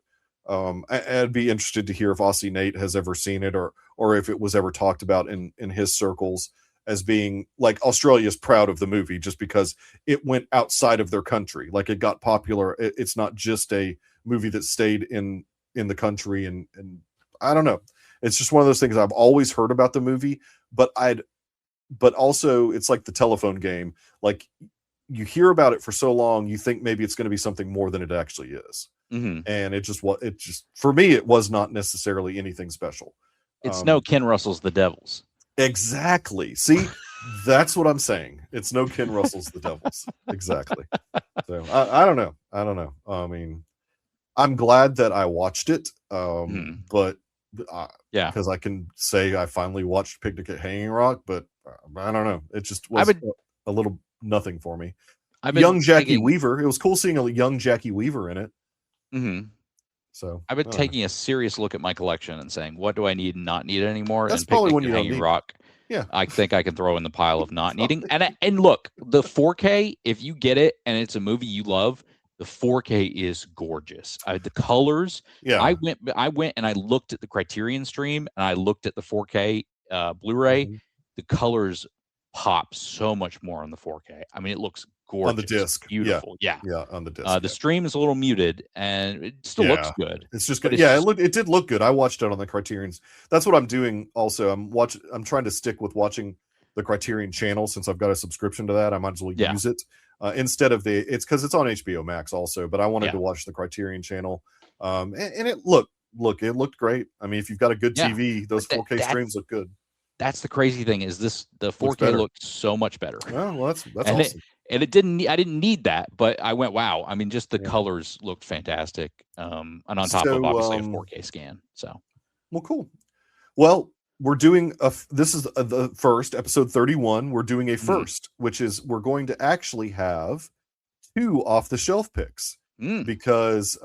I'd be interested to hear if Aussie Nate has ever seen it or if it was ever talked about in his circles as being like Australia's proud of the movie just because it went outside of their country. Like it got popular. It's not just a movie that stayed in the country. And I don't know. It's just one of those things I've always heard about the movie, but also it's like the telephone game. Like you hear about it for so long, you think maybe it's going to be something more than it actually is. Mm-hmm. And it just for me, it was not necessarily anything special. It's no Ken Russell's The Devils. Exactly. See, that's what I'm saying. It's no Ken Russell's The Devils. Exactly. So I don't know. I mean, I'm glad that I watched it. But yeah, because I can say I finally watched Picnic at Hanging Rock, but I don't know. It just was a little nothing for me. Young Jackie Weaver. It was cool seeing a young Jackie Weaver in it. Mm-hmm. So I've been taking a serious look at my collection and saying, what do I need and not need anymore? That's and probably when you don't need Rock. Yeah, I think I can throw in the pile of not needing. And look, the 4K, if you get it and it's a movie you love, the 4K is gorgeous. The colors. Yeah, I went and I looked at the Criterion stream and I looked at the 4K Blu-ray. Mm-hmm. The colors pop so much more on the 4K. I mean, it looks gorgeous on the disc. Beautiful. Yeah, on the disc. The stream is a little muted and it still looks good. It's just good. It did look good. I watched it on the Criterions. That's what I'm doing also. I'm trying to stick with watching the Criterion channel since I've got a subscription to that. I might as well use it instead of it's because it's on HBO Max also, but I wanted to watch the Criterion channel. And it looked great. I mean, if you've got a good TV, those 4K streams look good. That's the crazy thing is the 4K looked so much better. Oh, well, that's awesome. I didn't need that, but I went, wow. I mean, just the colors looked fantastic. And on top of obviously a 4K scan. So, well, cool. Well, we're doing this is the first episode 31. We're doing a first, which is we're going to actually have 2 off the shelf picks because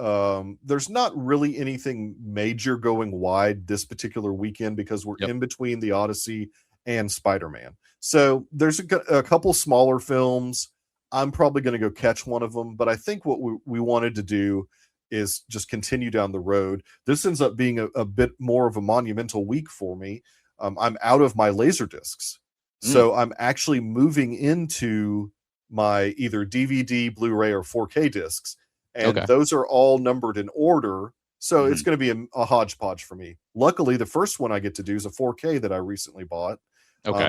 there's not really anything major going wide this particular weekend because we're in between the Odyssey and Spider-Man. So there's a couple smaller films. I'm probably going to go catch one of them, but I think what we wanted to do is just continue down the road. This ends up being a bit more of a monumental week for me. I'm out of my laser discs. So I'm actually moving into my either DVD, Blu-ray, or 4K discs. And those are all numbered in order. So it's going to be a hodgepodge for me. Luckily, the first one I get to do is a 4K that I recently bought.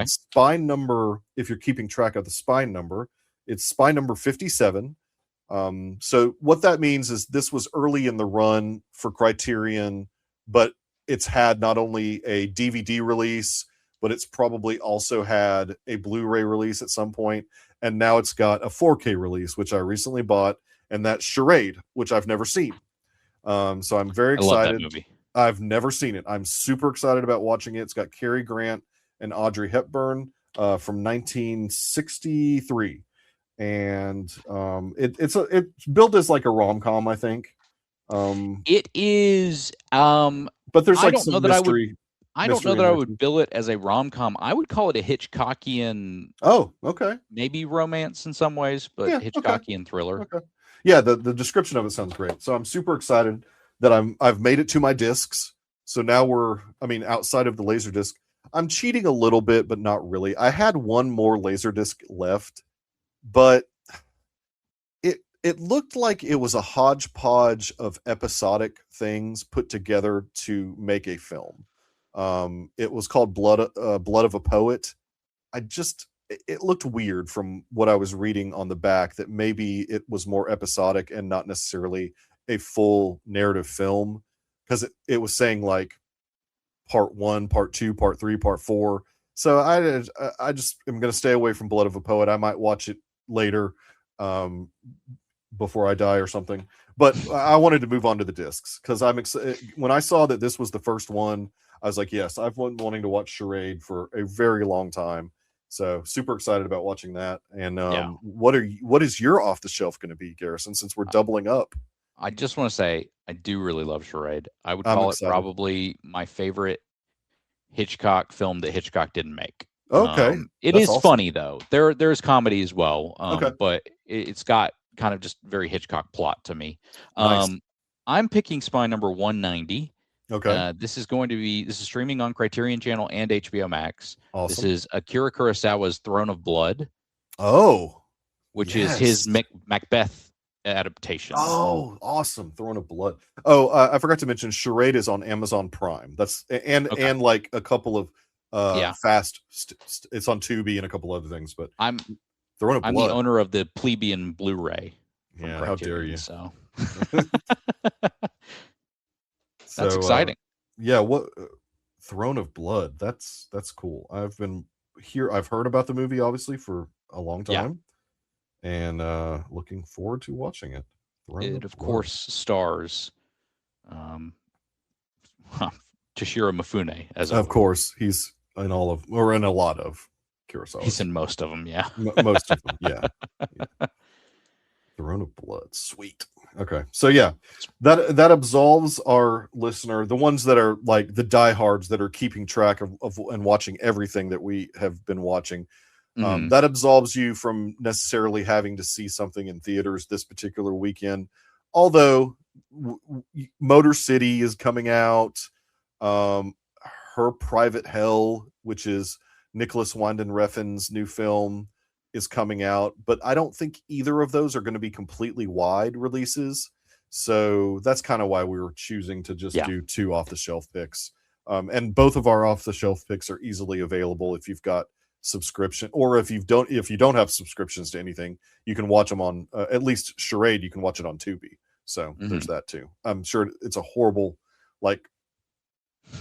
Spine number, if you're keeping track of the spine number, it's spine number 57. So what that means is this was early in the run for Criterion, but it's had not only a DVD release, but it's probably also had a Blu-ray release at some point. And now it's got a 4K release, which I recently bought. And that's Charade, which I've never seen. So I'm very excited. I love that movie. I've never seen it. I'm super excited about watching it. It's got Cary Grant and Audrey Hepburn from 1963. And it's built as like a rom-com, I think. It is. But there's like some mystery. I don't know that I would bill it as a rom-com. I would call it a Hitchcockian. Oh, okay. Maybe romance in some ways, but Hitchcockian thriller. Okay. Yeah, the description of it sounds great. So I'm super excited that I've made it to my discs. So now outside of the Laserdisc, I'm cheating a little bit, but not really. I had one more Laserdisc left, but it looked like it was a hodgepodge of episodic things put together to make a film. It was called Blood of a Poet. it looked weird from what I was reading on the back, that maybe it was more episodic and not necessarily a full narrative film, because it was saying like part 1, part 2, part 3, part 4. So I just am going to stay away from Blood of a Poet. I might watch it later, before I die or something. But I wanted to move on to the discs, because I'm excited. When I saw that this was the first one, I was like, yes, I've been wanting to watch Charade for a very long time. So super excited about watching that. And what is your off the shelf going to be, Garrison, since we're doubling up? I just want to say I do really love Charade. I would call it probably my favorite Hitchcock film that Hitchcock didn't make. Okay. It is awesome. Funny though. There's comedy as well. Okay. But it's got kind of just very Hitchcock plot to me. Nice. I'm picking Spy number 190. Okay. This is streaming on Criterion Channel and HBO Max. Awesome. This is Akira Kurosawa's Throne of Blood. Oh. Which is his Macbeth adaptation. Oh, awesome. Throne of Blood. Oh, I forgot to mention Charade is on Amazon Prime. That's and like a couple of it's on Tubi and a couple other things, but I'm the owner of the Plebeian Blu-ray. Yeah, how dare you? So that's exciting. What Throne of Blood? That's cool. I've heard about the movie obviously for a long time, and looking forward to watching it. It of course stars Toshiro Mifune as of course he's in all of or in a lot of Kurosawa. He's in most of them, most of them, yeah. Throne of Blood, sweet. Okay, so that absolves our listener, the ones that are like the diehards that are keeping track of and watching everything that we have been watching. That absolves you from necessarily having to see something in theaters this particular weekend. Although Motor City is coming out, Her Private Hell, which is Nicholas Winding Refn's new film, is coming out, but I don't think either of those are going to be completely wide releases. So that's kind of why we were choosing to just do 2 off-the-shelf picks. And both of our off-the-shelf picks are easily available if you've got subscription, or if you don't have subscriptions to anything, you can watch them on at least Charade. You can watch it on Tubi. So there's that too. I'm sure it's a horrible like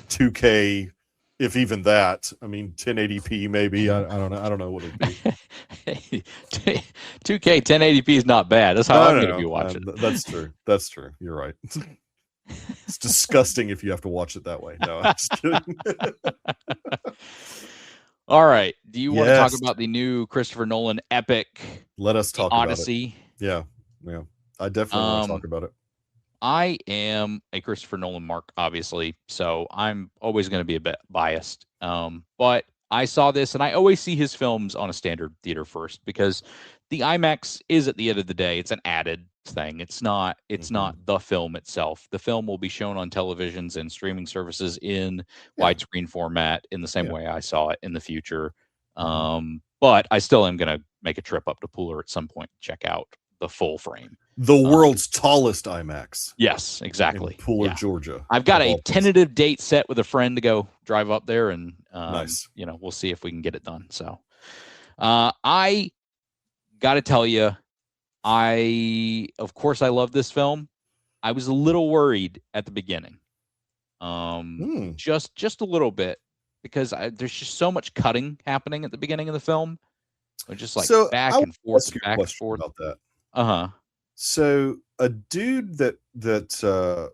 2K. If even that, I mean, 1080p maybe. I don't know. I don't know what it'd be. 2K 1080p is not bad. That's how I'm going to be watching. That's true. That's true. You're right. It's disgusting if you have to watch it that way. No, I'm just kidding. All right. Do you want to talk about the new Christopher Nolan epic? Let us talk Odyssey. About it. Yeah. I definitely want to talk about it. I am a Christopher Nolan mark, obviously, so I'm always going to be a bit biased. But I saw this, and I always see his films on a standard theater first, because the IMAX is, at the end of the day, it's an added thing. It's not the film itself. The film will be shown on televisions and streaming services in widescreen format in the same way I saw it in the future. But I still am going to make a trip up to Pooler at some point to check out the full frame. The world's tallest IMAX. Yes, exactly. In Pooler, Georgia. I've got a tentative date set with a friend to go drive up there, and nice. We'll see if we can get it done. So, I got to tell you, of course, I love this film. I was a little worried at the beginning, just a little bit, because there's just so much cutting happening at the beginning of the film. Just like back and forth about that. So a dude that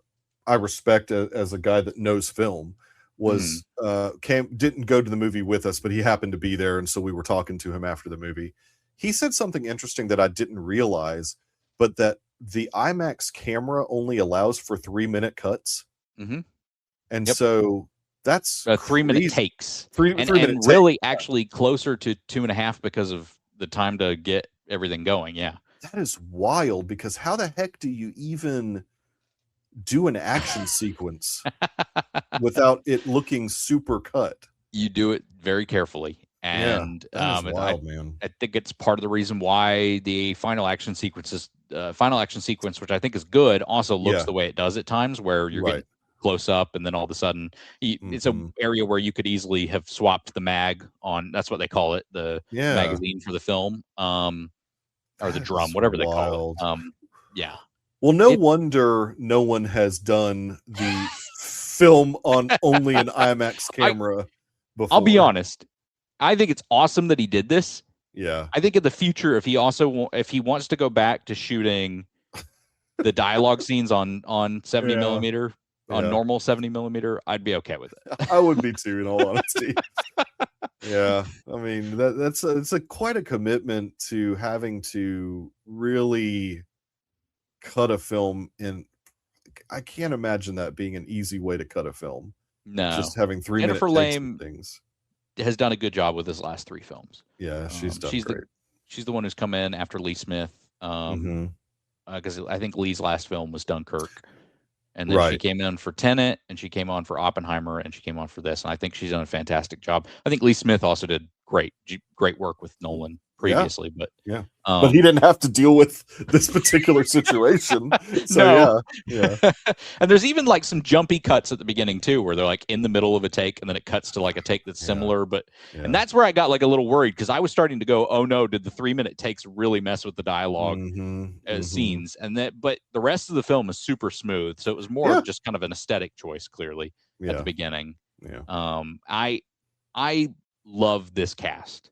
I respect as a guy that knows film was didn't go to the movie with us, but he happened to be there, and so we were talking to him after the movie. He said something interesting that I didn't realize, but that the IMAX camera only allows for 3-minute cuts, and so that's 3-minute takes. And really actually closer to 2.5 because of the time to get everything going. Yeah. That is wild, because how the heck do you even do an action sequence without it looking super cut? You do it very carefully. And that is wild, man. I think it's part of the reason why the final action sequence, which I think is good, also looks the way it does at times, where you're getting close up, and then all of a sudden, it's an area where you could easily have swapped the mag on. That's what they call it, the magazine for the film, or the drum, whatever they call it. Yeah. Well, no wonder no one has done the film on only an IMAX camera before. I'll be honest. I think it's awesome that he did this. Yeah. I think in the future, if he wants to go back to shooting the dialogue scenes on 70 millimeter, on normal 70 millimeter, I'd be okay with it. I would be too, in all honesty. Yeah. I mean, it's quite a commitment to having to really cut a film in. I can't imagine that being an easy way to cut a film. No. Just having 3 minute takes and things. Has done a good job with his last 3 films. Yeah, she's done great. She's the one who's come in after Lee Smith, because I think Lee's last film was Dunkirk, and then she came in for Tenet, and she came on for Oppenheimer, and she came on for this, and I think she's done a fantastic job. I think Lee Smith also did great work with Nolan previously, but but he didn't have to deal with this particular situation. So yeah. And there's even like some jumpy cuts at the beginning too, where they're like in the middle of a take and then it cuts to like a take that's similar, but and that's where I got like a little worried, because I was starting to go, oh no, did the 3 minute takes really mess with the dialogue scenes? And but the rest of the film is super smooth, so it was more of just kind of an aesthetic choice clearly at the beginning. I love this cast.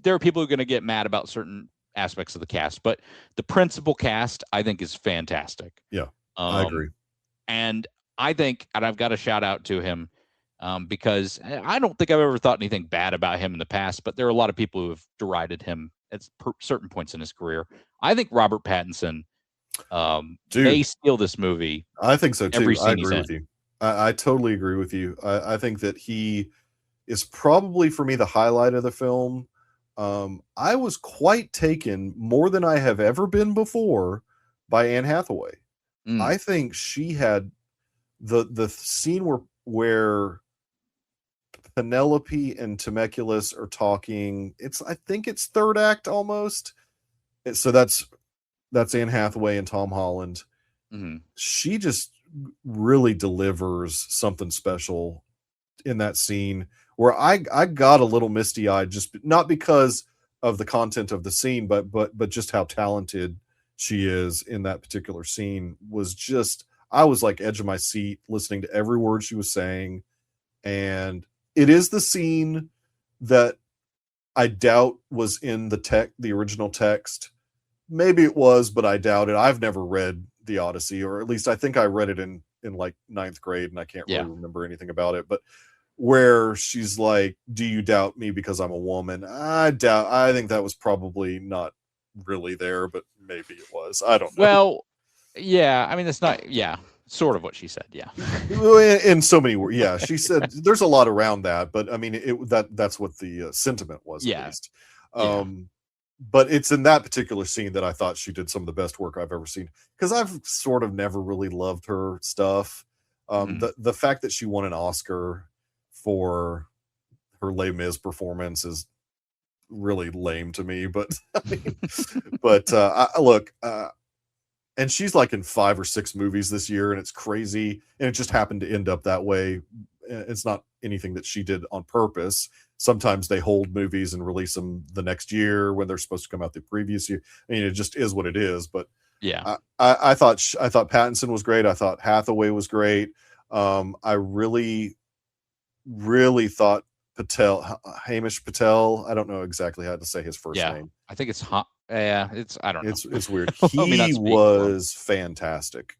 There are people who are going to get mad about certain aspects of the cast, but the principal cast I think is fantastic. Yeah, I agree. And I think, and I've got a shout out to him, because I don't think I've ever thought anything bad about him in the past, but there are a lot of people who have derided him at certain points in his career. I think Robert Pattinson may steal this movie. I think so too. I agree with you. I totally agree with you. I think that he is probably, for me, the highlight of the film. I was quite taken, more than I have ever been before, by Anne Hathaway. I think she had the scene where Penelope and Temecula are talking. I think it's third act almost. So that's Anne Hathaway and Tom Holland. She just really delivers something special in that scene, where I got a little misty-eyed, just not because of the content of the scene, but just how talented she is in that particular scene. I was like edge of my seat listening to every word she was saying. And it is the scene that I doubt was in the original text. Maybe it was, but I doubt it. I've never read the Odyssey, or at least I think I read it in like 9th grade, and I can't really remember anything about it. But where she's like, do you doubt me because I'm a woman? I think that was probably not really there, but maybe it was. I don't know. Well, yeah, I mean, it's not, sort of what she said. Yeah. In so many words. Yeah. She said there's a lot around that, but I mean, that's what the sentiment was, at least. But it's in that particular scene that I thought she did some of the best work I've ever seen, because I've sort of never really loved her stuff. The fact that she won an Oscar for her Les Mis performance is really lame to me, but look, and she's like in 5 or 6 movies this year, and it's crazy, and it just happened to end up that way. It's not anything that she did on purpose. Sometimes they hold movies and release them the next year when they're supposed to come out the previous year. I mean, it just is what it is. But I thought Pattinson was great. I thought Hathaway was great. I really thought Hamish Patel. I don't know exactly how to say his first name. I think it's I don't know. It's weird. He was fantastic.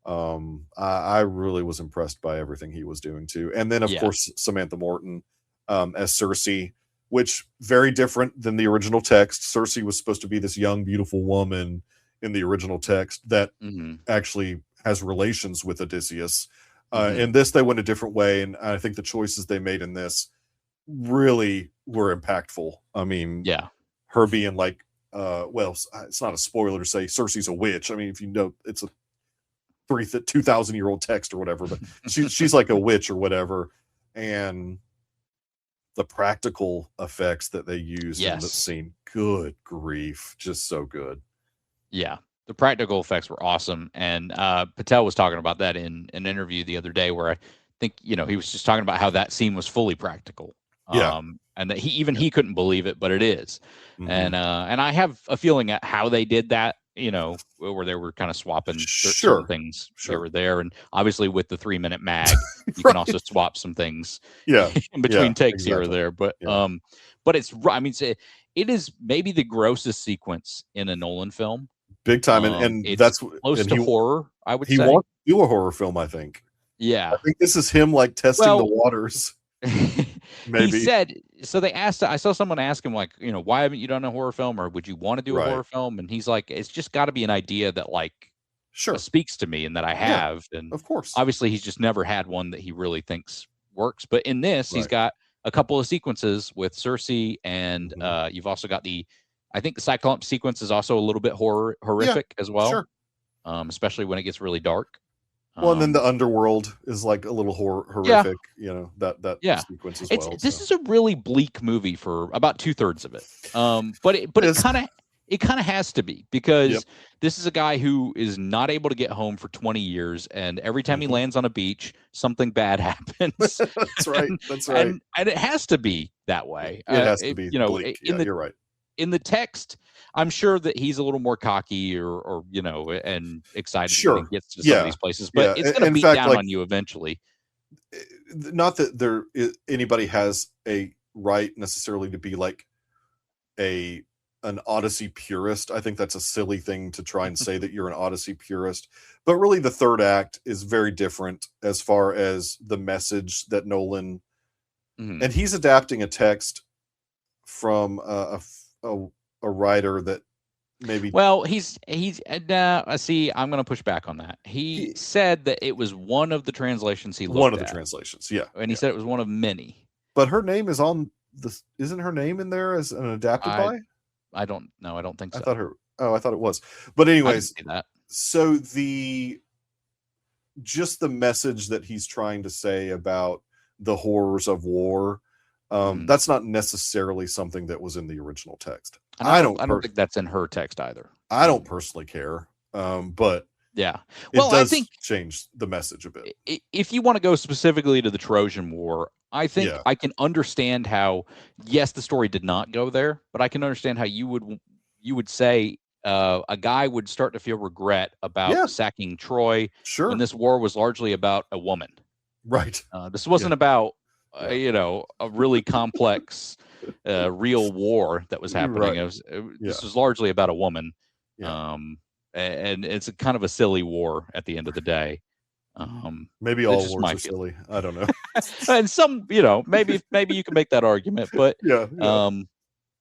I really was impressed by everything he was doing too. And then of course Samantha Morton as Cersei, which very different than the original text. Cersei was supposed to be this young, beautiful woman in the original text that actually has relations with Odysseus. In this, they went a different way, and I think the choices they made in this really were impactful. I mean, her being like, well, it's not a spoiler to say Cersei's a witch. I mean, if you know, it's a 2,000-year-old text or whatever, but she's like a witch or whatever, and the practical effects that they used in the scene, good grief, just so good. Yeah. The practical effects were awesome, and Patel was talking about that in an interview the other day, where I think he was just talking about how that scene was fully practical, and that he couldn't believe it, but it is, and I have a feeling at how they did that, where they were kind of swapping certain things here or there, and obviously with the 3-minute mag, you can also swap some things, in between takes here or there, but it's, I mean, it is maybe the grossest sequence in a Nolan film. Big time, and it's that's close to horror, I would say. He wants to do a horror film, I think. Yeah. I think this is him, like, testing the waters. Maybe. He said, so I saw someone ask him, like, why haven't you done a horror film, or would you want to do a horror film? And he's like, it's just got to be an idea that, like, speaks to me and that I have. And of course, obviously he's just never had one that he really thinks works. But in this, he's got a couple of sequences with Cersei, and you've also got I think the Cyclops sequence is also a little bit horrific as well, especially when it gets really dark. Well, and then the underworld is like a little horrific, that sequence as well. This is a really bleak movie for about 2/3 of it. But it kind of has to be, because this is a guy who is not able to get home for 20 years, and every time he lands on a beach, something bad happens. That's right. That's right. And it has to be that way. It has to be bleak. You're right. In the text, I'm sure that he's a little more cocky or and excited when he gets to some of these places, but it's going to beat down on you eventually. Not that anybody has a right necessarily to be like an Odyssey purist. I think that's a silly thing to try and say that you're an Odyssey purist, but really the third act is very different as far as the message that Nolan, and he's adapting a text from a writer that maybe. Well, he's see, I'm going to push back on that. He said that it was one of the translations he looked at. One of the translations, and he said it was one of many. But her name is on this. Isn't her name in there as an adapted by? I don't know. I don't think so. I thought it was. But anyways, that. So just the message that he's trying to say about the horrors of war. That's not necessarily something that was in the original text. I don't think that's in her text either. I don't personally care. But yeah, well, I think change the message a bit. If you want to go specifically to the Trojan War, I think I can understand how, yes, the story did not go there, but I can understand how you would say a guy would start to feel regret about sacking Troy when this war was largely about a woman. Right. This wasn't about a really complex real war that was happening. This was largely about a woman, and it's a kind of a silly war at the end of the day. Maybe all wars are silly. I don't know. And some, maybe you can make that argument, but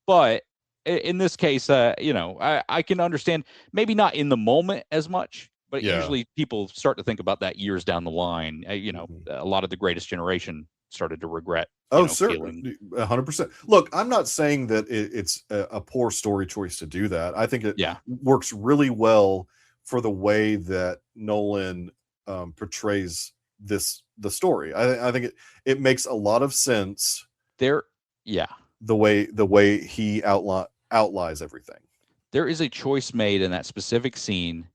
but in this case, I can understand, maybe not in the moment as much, but usually people start to think about that years down the line. A lot of the Greatest Generation started to regret. Certainly, 100%. Look, I'm not saying that it's a poor story choice to do that. I think it works really well for the way that Nolan portrays the story. I think it makes a lot of sense. The way he outlines everything. There is a choice made in that specific scene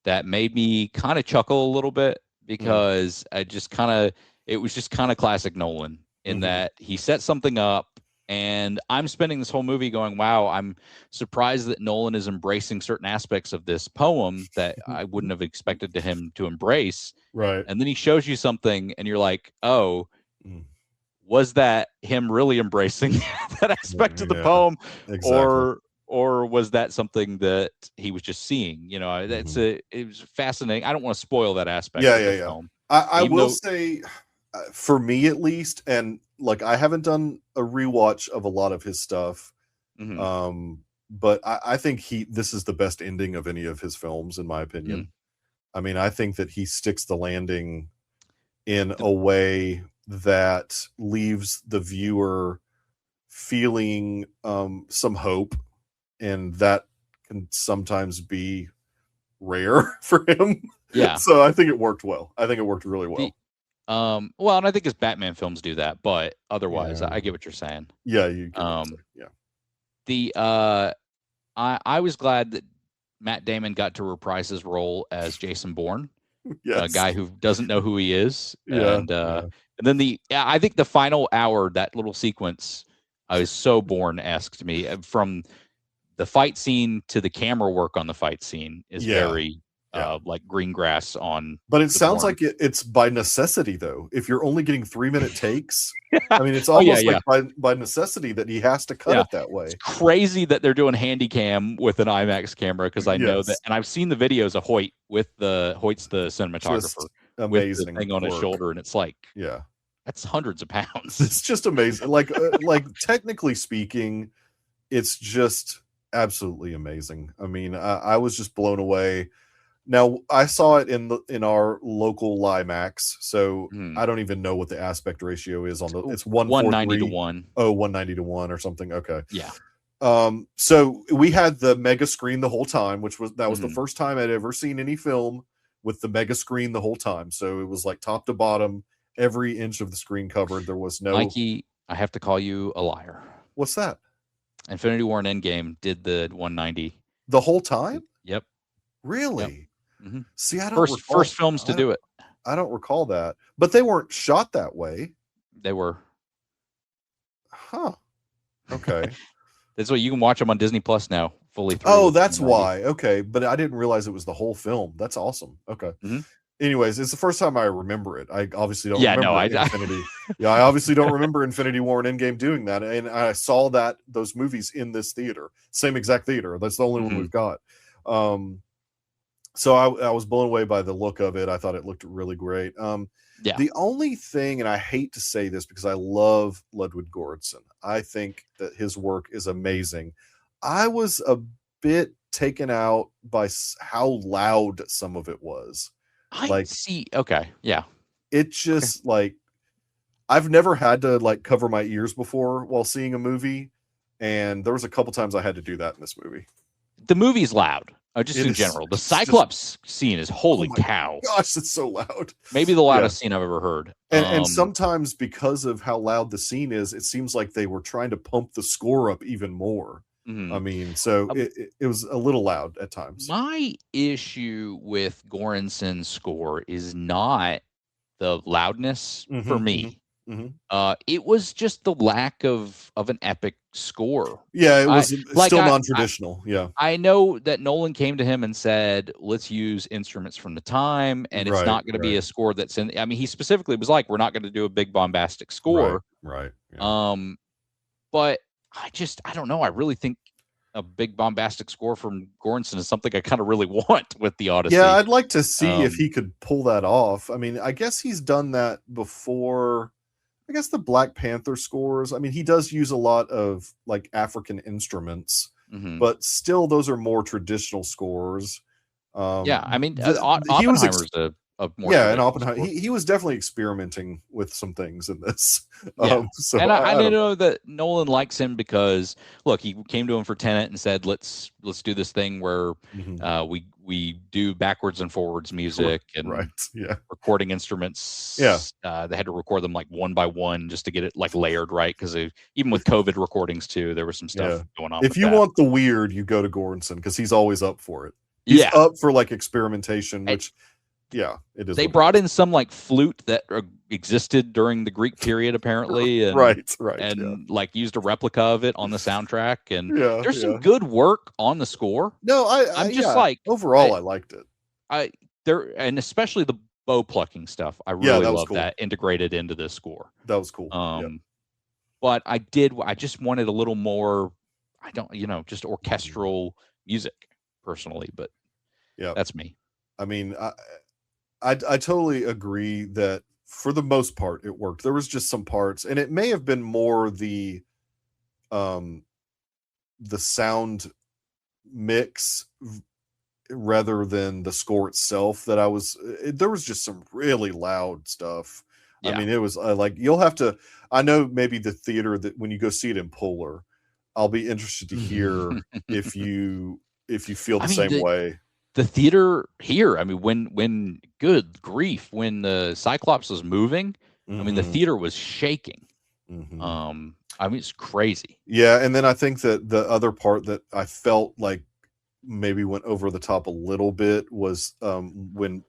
that made me kind of chuckle a little bit, because it was just kind of classic Nolan in that he set something up, and I'm spending this whole movie going, wow, I'm surprised that Nolan is embracing certain aspects of this poem that I wouldn't have expected him to embrace. Right. And then he shows you something and you're like, oh, was that him really embracing that aspect of the poem? Exactly. Or was that something that he was just seeing? It was fascinating. I don't want to spoil that aspect of the film. I will say, for me at least, and like I haven't done a rewatch of a lot of his stuff, but I think this is the best ending of any of his films, in my opinion. I mean, I think that he sticks the landing in a way that leaves the viewer feeling some hope, and that can sometimes be rare for him. Yeah. So I think it worked well. I think it worked really well. Well, and I think his Batman films do that, but otherwise, I get what you're saying. Yeah, you. I was glad that Matt Damon got to reprise his role as Jason Bourne, Yes. a guy who doesn't know who he is. Yeah, And then I think the final hour, that little sequence, is so Bourne-esque to me. From the fight scene to the camera work on the fight scene is very like green grass on. But it sounds like it's by necessity, though. If you're only getting 3-minute takes, I mean, it's almost by necessity that he has to cut it that way. It's crazy that they're doing handy cam with an IMAX camera, because I know that, and I've seen the videos of Hoyt's the cinematographer, just amazing with the thing on his shoulder, and it's like, that's hundreds of pounds. It's just amazing. Like technically speaking, it's just absolutely amazing. I mean, I was just blown away. Now, I saw it in our local LIMAX, so I don't even know what the aspect ratio is on the. It's 190 to 1. Oh, 190 to 1 or something. Okay. Yeah. So we had the mega screen the whole time, which was the first time I'd ever seen any film with the mega screen the whole time. So it was like top to bottom, every inch of the screen covered. There was no. Mikey, I have to call you a liar. What's that? Infinity War and Endgame did the 190 the whole time. Yep. Really? Yep. Mm-hmm. See, I don't first films to do it. I don't recall that, but they weren't shot that way. They were. Huh. Okay. That's why you can watch them on Disney Plus now, fully through. Oh, that's why. Okay, but I didn't realize it was the whole film. That's awesome. Okay. Mm-hmm. Anyways, it's the first time I remember it. I obviously don't remember Infinity. I obviously don't remember Infinity War and Endgame doing that. And I saw those movies in this theater, same exact theater. That's the only one we've got. So I was blown away by the look of it. I thought it looked really great. The only thing, and I hate to say this because I love Ludwig Göransson, I think that his work is amazing. I was a bit taken out by how loud some of it was. Okay. Yeah. It just like, I've never had to like cover my ears before while seeing a movie. And there was a couple times I had to do that in this movie. The movie's loud. Just in general. The Cyclops scene is holy cow. Gosh, it's so loud. Maybe the loudest scene I've ever heard. And sometimes because of how loud the scene is, it seems like they were trying to pump the score up even more. I mean, so it was a little loud at times. My issue with Göransson's score is not the loudness for me. It was just the lack of an epic score. Yeah, it was still non-traditional. I know that Nolan came to him and said, let's use instruments from the time, and it's not going to be a score that's in. I mean, he specifically was like, we're not going to do a big bombastic score. Right. But I don't know. I really think a big bombastic score from Göransson is something I kind of really want with the Odyssey. Yeah, I'd like to see if he could pull that off. I mean, I guess he's done that before. I guess the Black Panther scores. I mean, he does use a lot of like African instruments, but still, those are more traditional scores. I mean, Oppenheimer's a more and Oppenheimer. He was definitely experimenting with some things in this. So I know that Nolan likes him because look, he came to him for Tenet and said, let's do this thing where we do backwards and forwards music and recording instruments. They had to record them like one by one just to get it like layered right, because even with COVID recordings too, there was some stuff going on. If you want the weird, you go to Göransson because he's always up for it. He's up for like experimentation, which it is. They brought in some like flute that existed during the Greek period apparently, and and like used a replica of it on the soundtrack, and there's some good work on the score. No, I'm just like overall I liked it. And especially the bow plucking stuff. I really love that integrated into the score. That was cool. But I just wanted a little more. I don't, just orchestral music personally, but that's me. I mean, I totally agree that for the most part it worked. There was just some parts, and it may have been more the sound mix rather than the score itself that there was just some really loud stuff. I mean, it was like you'll have to. I know maybe the theater that when you go see it in Polar, I'll be interested to hear if you feel the same way. The theater here, I mean, when good grief, when the Cyclops was moving, I mean, the theater was shaking. I mean, it's crazy. Yeah, and then I think that the other part that I felt like maybe went over the top a little bit was when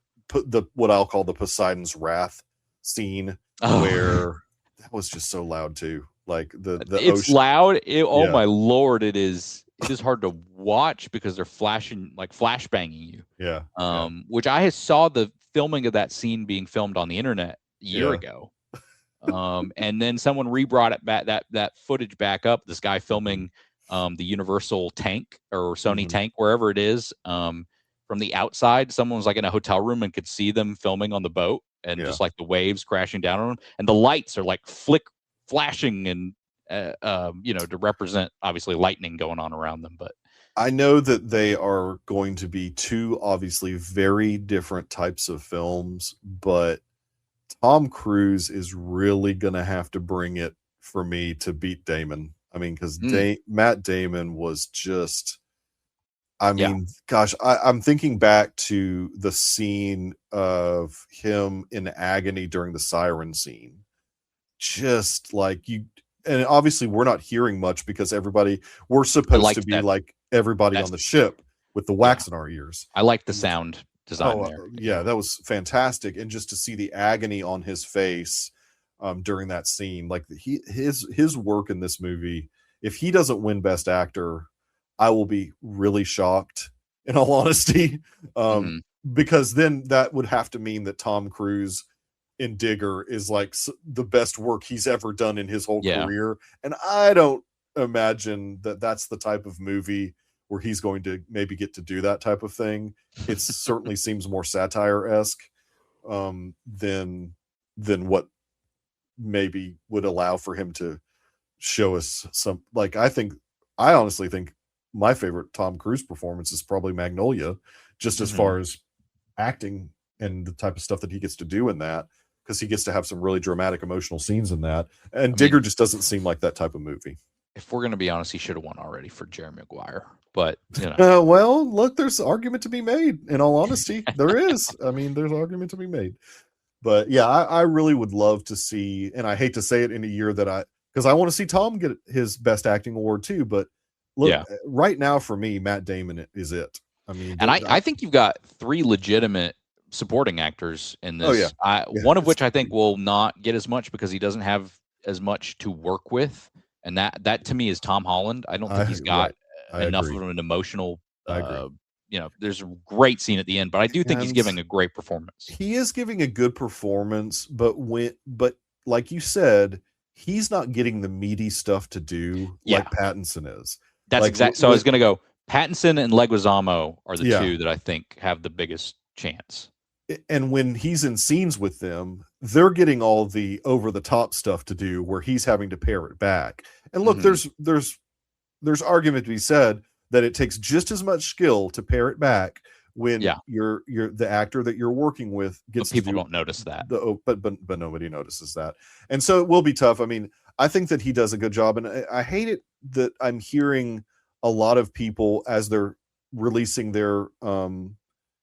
what I'll call the Poseidon's Wrath scene, where that was just so loud too. Like the it's ocean. loud. Oh my Lord, it is hard to watch because they're flashbanging you. Yeah. Which I saw the filming of that scene being filmed on the internet a year ago. And then someone rebrought it back, that footage back up. This guy filming the Universal tank or Sony tank, wherever it is, from the outside. Someone was like in a hotel room and could see them filming on the boat, and just like the waves crashing down on them, and the lights are like flashing and to represent obviously lightning going on around them. But I know that they are going to be two obviously very different types of films, but Tom Cruise is really going to have to bring it for me to beat Damon. I mean, because Matt Damon was just, I mean, gosh, I'm thinking back to the scene of him in agony during the siren scene. Just like and obviously we're not hearing much because we're supposed to be like everybody on the ship with the wax in our ears. I like the sound design there. Yeah, that was fantastic. And just to see the agony on his face during that scene, like his work in this movie, if he doesn't win Best Actor, I will be really shocked, in all honesty, because then that would have to mean that Tom Cruise in Digger is like the best work he's ever done in his whole career. And I don't imagine that that's the type of movie where he's going to maybe get to do that type of thing. It certainly seems more satire-esque than what maybe would allow for him to show us some, like, I honestly think my favorite Tom Cruise performance is probably Magnolia, just as far as acting and the type of stuff that he gets to do in that, because he gets to have some really dramatic emotional scenes in that. And Digger just doesn't seem like that type of movie. If we're going to be honest, he should have won already for Jerry Maguire. But, well, look, there's argument to be made. In all honesty, there is. I mean, there's argument to be made. But yeah, I really would love to see, and I hate to say it in a year because I want to see Tom get his Best Acting award too. But look, right now for me, Matt Damon is it. I mean, and I think you've got three legitimate supporting actors in this. One of which I think will not get as much because he doesn't have as much to work with, and that to me is Tom Holland. I don't think he's got enough of an emotional. There's a great scene at the end, but I do think he's giving a great performance. He is giving a good performance, but like you said, he's not getting the meaty stuff to do like Pattinson is. That's exactly. So I was going to go. Pattinson and Leguizamo are the two that I think have the biggest chance. And when he's in scenes with them, they're getting all the over the top stuff to do where he's having to pare it back. And look, there's argument to be said that it takes just as much skill to pare it back when you're the actor that you're working with gets but people don't notice that. But nobody notices that. And so it will be tough. I mean, I think that he does a good job, and I hate it that I'm hearing a lot of people as they're releasing their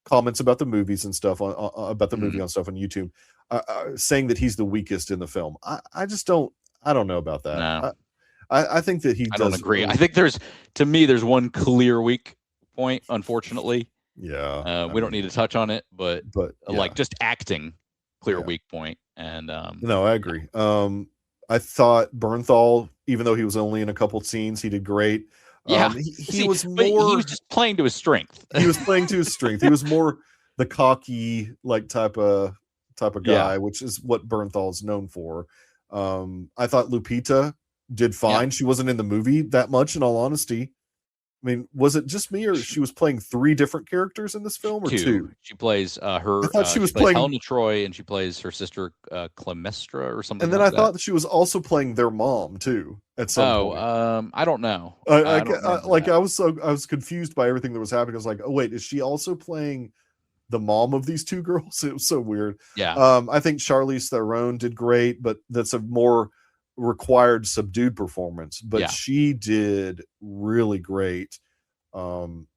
comments about the movies and stuff about the movie on stuff on YouTube, saying that he's the weakest in the film. I don't know about that. No. I think that I don't agree. I think there's one clear weak point, unfortunately. Yeah. We don't need to touch on it, but like just acting, clear weak point. And no, I agree. I thought Bernthal, even though he was only in a couple scenes, he did great. Yeah, he was he was just playing to his strength. He was playing to his strength. He was more the cocky, like type of guy, which is what Bernthal is known for. I thought Lupita did fine. Yeah. She wasn't in the movie that much, in all honesty. I mean, was it just me, or she was playing three different characters in this film, or two? She plays her. I thought she was playing Helena Troy, and she plays her sister Clemestra or something. And then I thought that she was also playing their mom too at some point. I don't know. I was confused by everything that was happening. I was like, oh wait, is she also playing the mom of these two girls? It was so weird. Yeah. I think Charlize Theron did great, but that's a more required subdued performance, but she did really great. I'm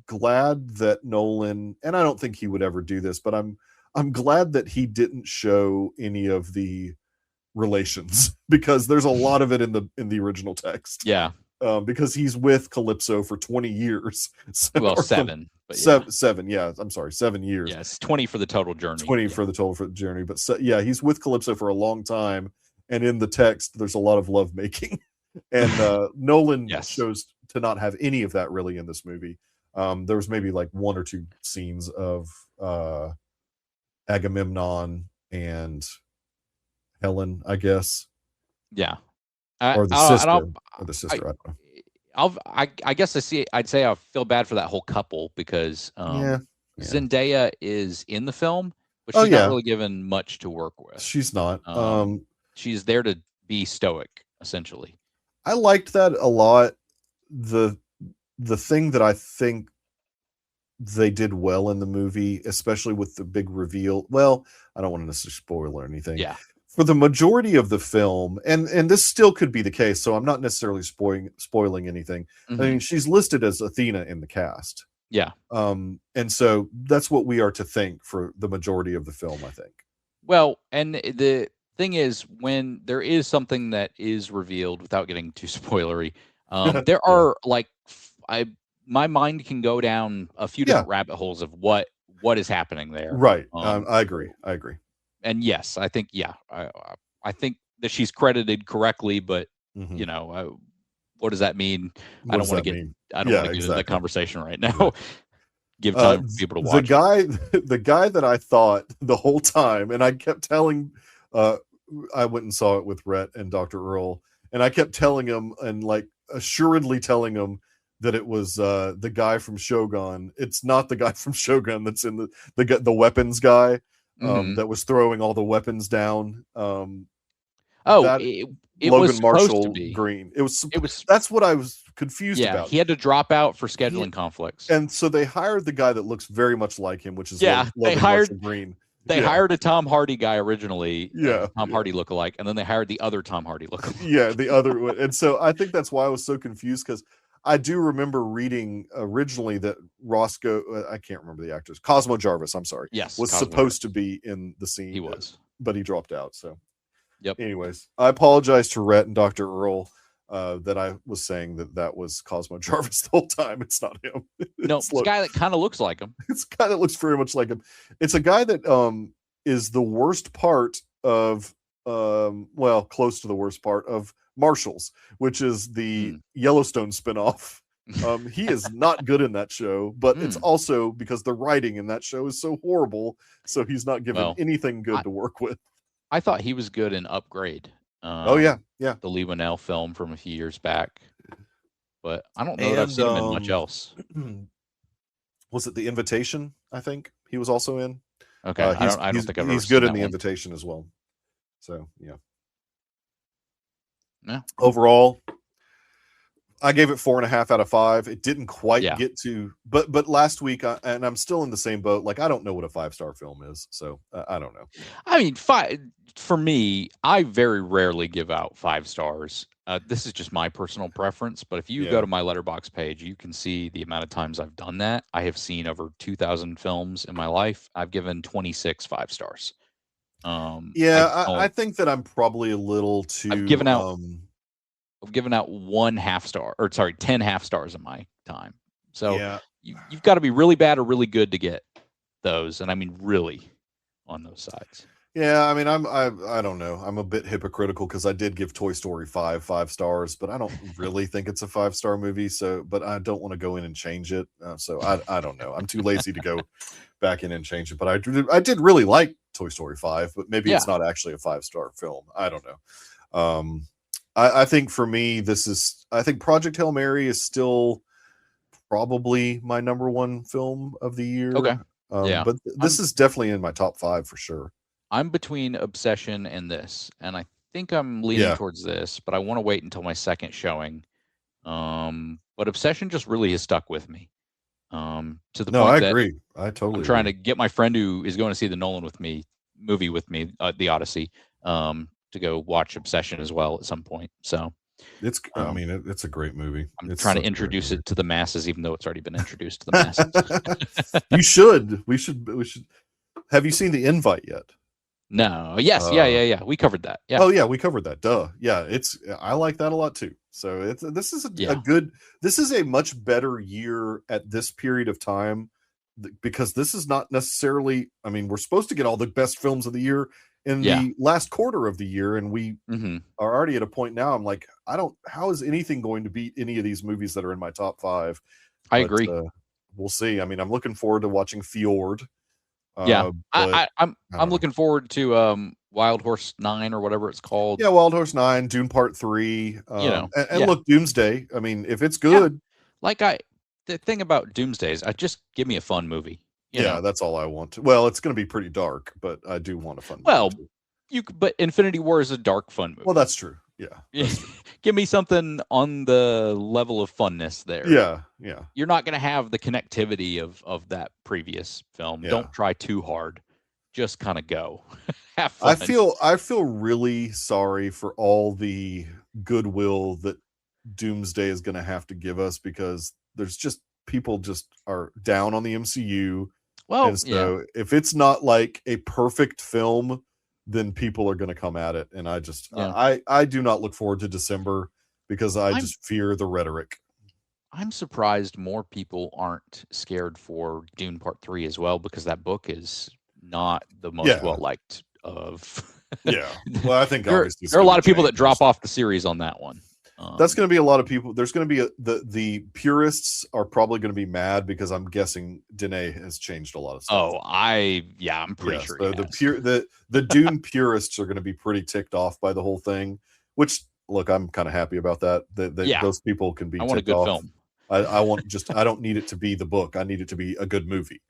glad that Nolan, and I don't think he would ever do this, but I'm glad that he didn't show any of the relations, because there's a lot of it in the original text. Yeah. because he's with Calypso for 20 years. So, well, 7. But seven. Yeah, I'm sorry, 7 years. Yeah, it's 20 for the total journey. 20 for the total journey. But yeah, he's with Calypso for a long time. And in the text, there's a lot of love making. And Nolan chose to not have any of that really in this movie. There was maybe like 1 or 2 scenes of Agamemnon and Helen, I guess. Yeah. Or the sister. I don't know. I guess I'd say I feel bad for that whole couple because Zendaya is in the film, but she's not really given much to work with. She's not. She's there to be stoic, essentially. I liked that a lot. The thing that I think they did well in the movie, especially with the big reveal. Well, I don't want to necessarily spoil or anything. Yeah. For the majority of the film, and this still could be the case, so I'm not necessarily spoiling anything. Mm-hmm. I mean, she's listed as Athena in the cast. Yeah. And so that's what we are to think for the majority of the film, I think. Well, and the thing is, when there is something that is revealed, without getting too spoilery, there are my mind can go down a few different rabbit holes of what is happening there. Right. I agree. And yes, I think I think that she's credited correctly, but mm-hmm. What does that mean? I don't want to get into that conversation right now. Yeah. Give time for people to watch. The guy that I thought the whole time, and I kept telling, I went and saw it with Rhett and Dr. Earl, and I kept telling him and like assuredly telling him that it was the guy from Shogun. It's not the guy from Shogun that's in the weapons guy. That was throwing all the weapons down. It Logan was Marshall supposed to be Green. It was. That's what I was confused about. He had to drop out for scheduling conflicts, and so they hired the guy that looks very much like him, which is Logan Marshall Green. They hired a Tom Hardy guy originally, Tom Hardy lookalike, and then they hired the other Tom Hardy lookalike. Yeah, the other one. And so I think that's why I was so confused, because I do remember reading originally that Roscoe, I can't remember the actors, Cosmo Jarvis, I'm sorry, was Cosmo supposed to be in the scene. He was. But he dropped out, so. Yep. Anyways, I apologize to Rhett and Dr. Earl that I was saying that was Cosmo Jarvis the whole time. It's not him. It's a guy that kind of looks like him. It's a guy that looks very much like him. It's a guy that is the worst part of, close to the worst part of Marshals, which is the Yellowstone spinoff. He is not good in that show, but it's also because the writing in that show is so horrible, so he's not given anything good to work with. I thought he was good in Upgrade. The Lee Winnell film from a few years back, but I don't know that I've seen him in much else. Was it The Invitation? I think he was also in. Okay, I don't think I've ever he's good in The Invitation as well. So yeah. Overall, I gave it 4.5 out of 5. It didn't quite get to, but last week, and I'm still in the same boat. Like, I don't know what a 5-star film is, so I don't know. I mean, for me, I very rarely give out 5 stars. This is just my personal preference, but if you go to my Letterboxd page, you can see the amount of times I've done that. I have seen over 2,000 films in my life. I've given 26 5 stars. I think that I'm probably a little too. I've given out 10 half stars in my time. So you've got to be really bad or really good to get those, and I mean really on those sides. Yeah, I mean I don't know. I'm a bit hypocritical because I did give Toy Story 5 stars, but I don't really think it's a 5-star movie. So, but I don't want to go in and change it. So I don't know. I'm too lazy to go back in and change it. But I did really like Toy Story 5, but maybe it's not actually a 5-star film. I don't know. I think for me, I think Project Hail Mary is still probably my number 1 film of the year. Okay. But this is definitely in my top 5 for sure. I'm between Obsession and this, and I think I'm leaning towards this, but I want to wait until my second showing. But Obsession just really has stuck with me. To the point I that agree. I totally I'm trying to get my friend who is going to see the Nolan movie with me, the Odyssey, to go watch Obsession as well at some point. So it's it's a great movie. I'm trying to introduce it to the masses, even though it's already been introduced to the masses. You should. We should. Have you seen The Invite yet? No. Yes. Yeah. We covered that. Yeah. Oh yeah, we covered that. Duh. Yeah. I like that a lot too. So this is a much better year at this period of time, because this is not necessarily, I mean, we're supposed to get all the best films of the year in the last quarter of the year, and we are already at a point now. I'm like, how is anything going to beat any of these movies that are in my top 5? I agree. We'll see. I mean, I'm looking forward to watching Fjord. I'm looking forward to Wild Horse 9 or whatever it's called. Yeah, Wild Horse 9, Dune Part 3. Look, Doomsday. I mean, if it's good. The thing about Doomsday is just give me a fun movie. You know? That's all I want. Well, it's going to be pretty dark, but I do want a fun movie. But Infinity War is a dark, fun movie. Well, that's true. Yeah. That's true. Give me something on the level of funness there. Yeah. You're not going to have the connectivity of that previous film. Yeah. Don't try too hard. Just kind of go. Have fun. I feel really sorry for all the goodwill that Doomsday is going to have to give us, because there's just people just are down on the MCU. Well, and so if it's not like a perfect film, then people are going to come at it. And I just, I do not look forward to December, because I just fear the rhetoric. I'm surprised more people aren't scared for Dune Part 3 as well, because that book is not the most well-liked of. Well, I think there are a lot of people that drop off the series on that one. That's going to be a lot of people. There's going to be the purists are probably going to be mad, because I'm guessing Dene has changed a lot of stuff. I'm pretty sure. So the Dune purists are going to be pretty ticked off by the whole thing. Which, look, I'm kind of happy about that. Those people can be. I want a good off. film. I want I don't need it to be the book. I need it to be a good movie.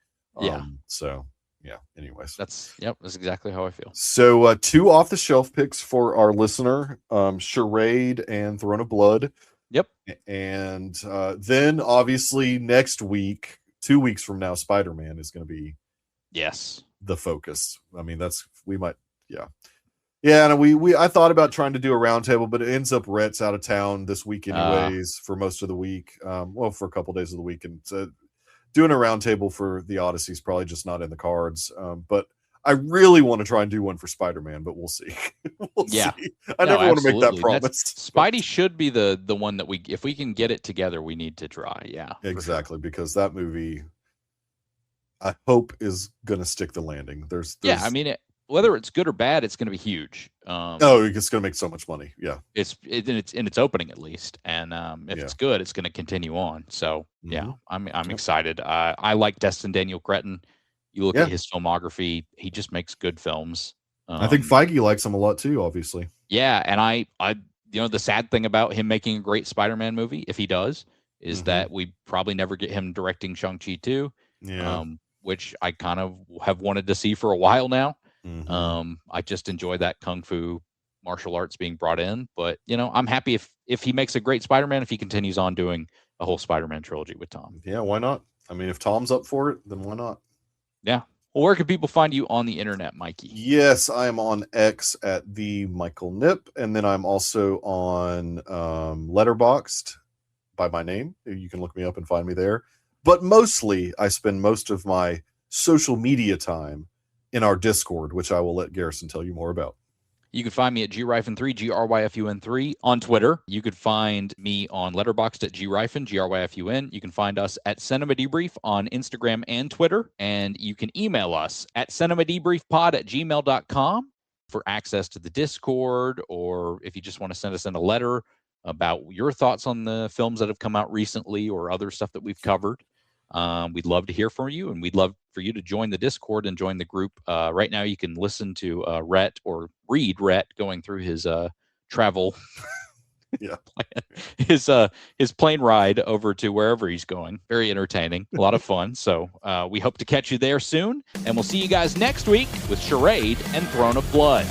So. Yeah. Anyways, that's exactly how I feel. So 2 off-the-shelf picks for our listener, Charade and Throne of Blood. Yep. And then obviously next week, 2 weeks from now, Spider-Man is going to be the focus. I mean, and I thought about trying to do a roundtable, but it ends up Rhett's out of town this week anyways for most of the week. For a couple days of the week, and doing a roundtable for the Odyssey is probably just not in the cards. But I really want to try and do one for Spider-Man, but we'll see. We'll see. I never want to make that promise. Spidey should be the one that if we can get it together, we need to try. Yeah, exactly. Sure. Because that movie, I hope, is going to stick the landing. I mean, whether it's good or bad, it's going to be huge. It's going to make so much money. Yeah, it's in its opening at least, and if it's good, it's going to continue on. So I'm excited. I like Destin Daniel Cretton. You look at his filmography; he just makes good films. I think Feige likes him a lot too, obviously. Yeah, and I the sad thing about him making a great Spider-Man movie, if he does, is that we probably never get him directing Shang-Chi 2. Yeah, which I kind of have wanted to see for a while now. I just enjoy that kung fu martial arts being brought in, but I'm happy if he makes a great Spider-Man, if he continues on doing a whole Spider-Man trilogy with Tom. Yeah, why not? I mean, if Tom's up for it, then why not? Yeah. Well, where can people find you on the internet, Mikey? Yes, I am on X at the Michael Nip, and then I'm also on Letterboxd by my name. You can look me up and find me there. But mostly, I spend most of my social media time in our Discord, which I will let Garrison tell you more about. You can find me at GRyfun3, GRYFUN3 on Twitter. You could find me on Letterboxd at GRyfun, GRYFUN. You can find us at Cinema Debrief on Instagram and Twitter. And you can email us at cinemadebriefpod@gmail.com for access to the Discord, or if you just want to send us in a letter about your thoughts on the films that have come out recently or other stuff that we've covered. We'd love to hear from you, and we'd love for you to join the Discord and join the group. Right now, you can listen to Rhett or read Rhett going through his travel, his plane ride over to wherever he's going. Very entertaining, a lot of fun. So we hope to catch you there soon, and we'll see you guys next week with Charade and Throne of Blood.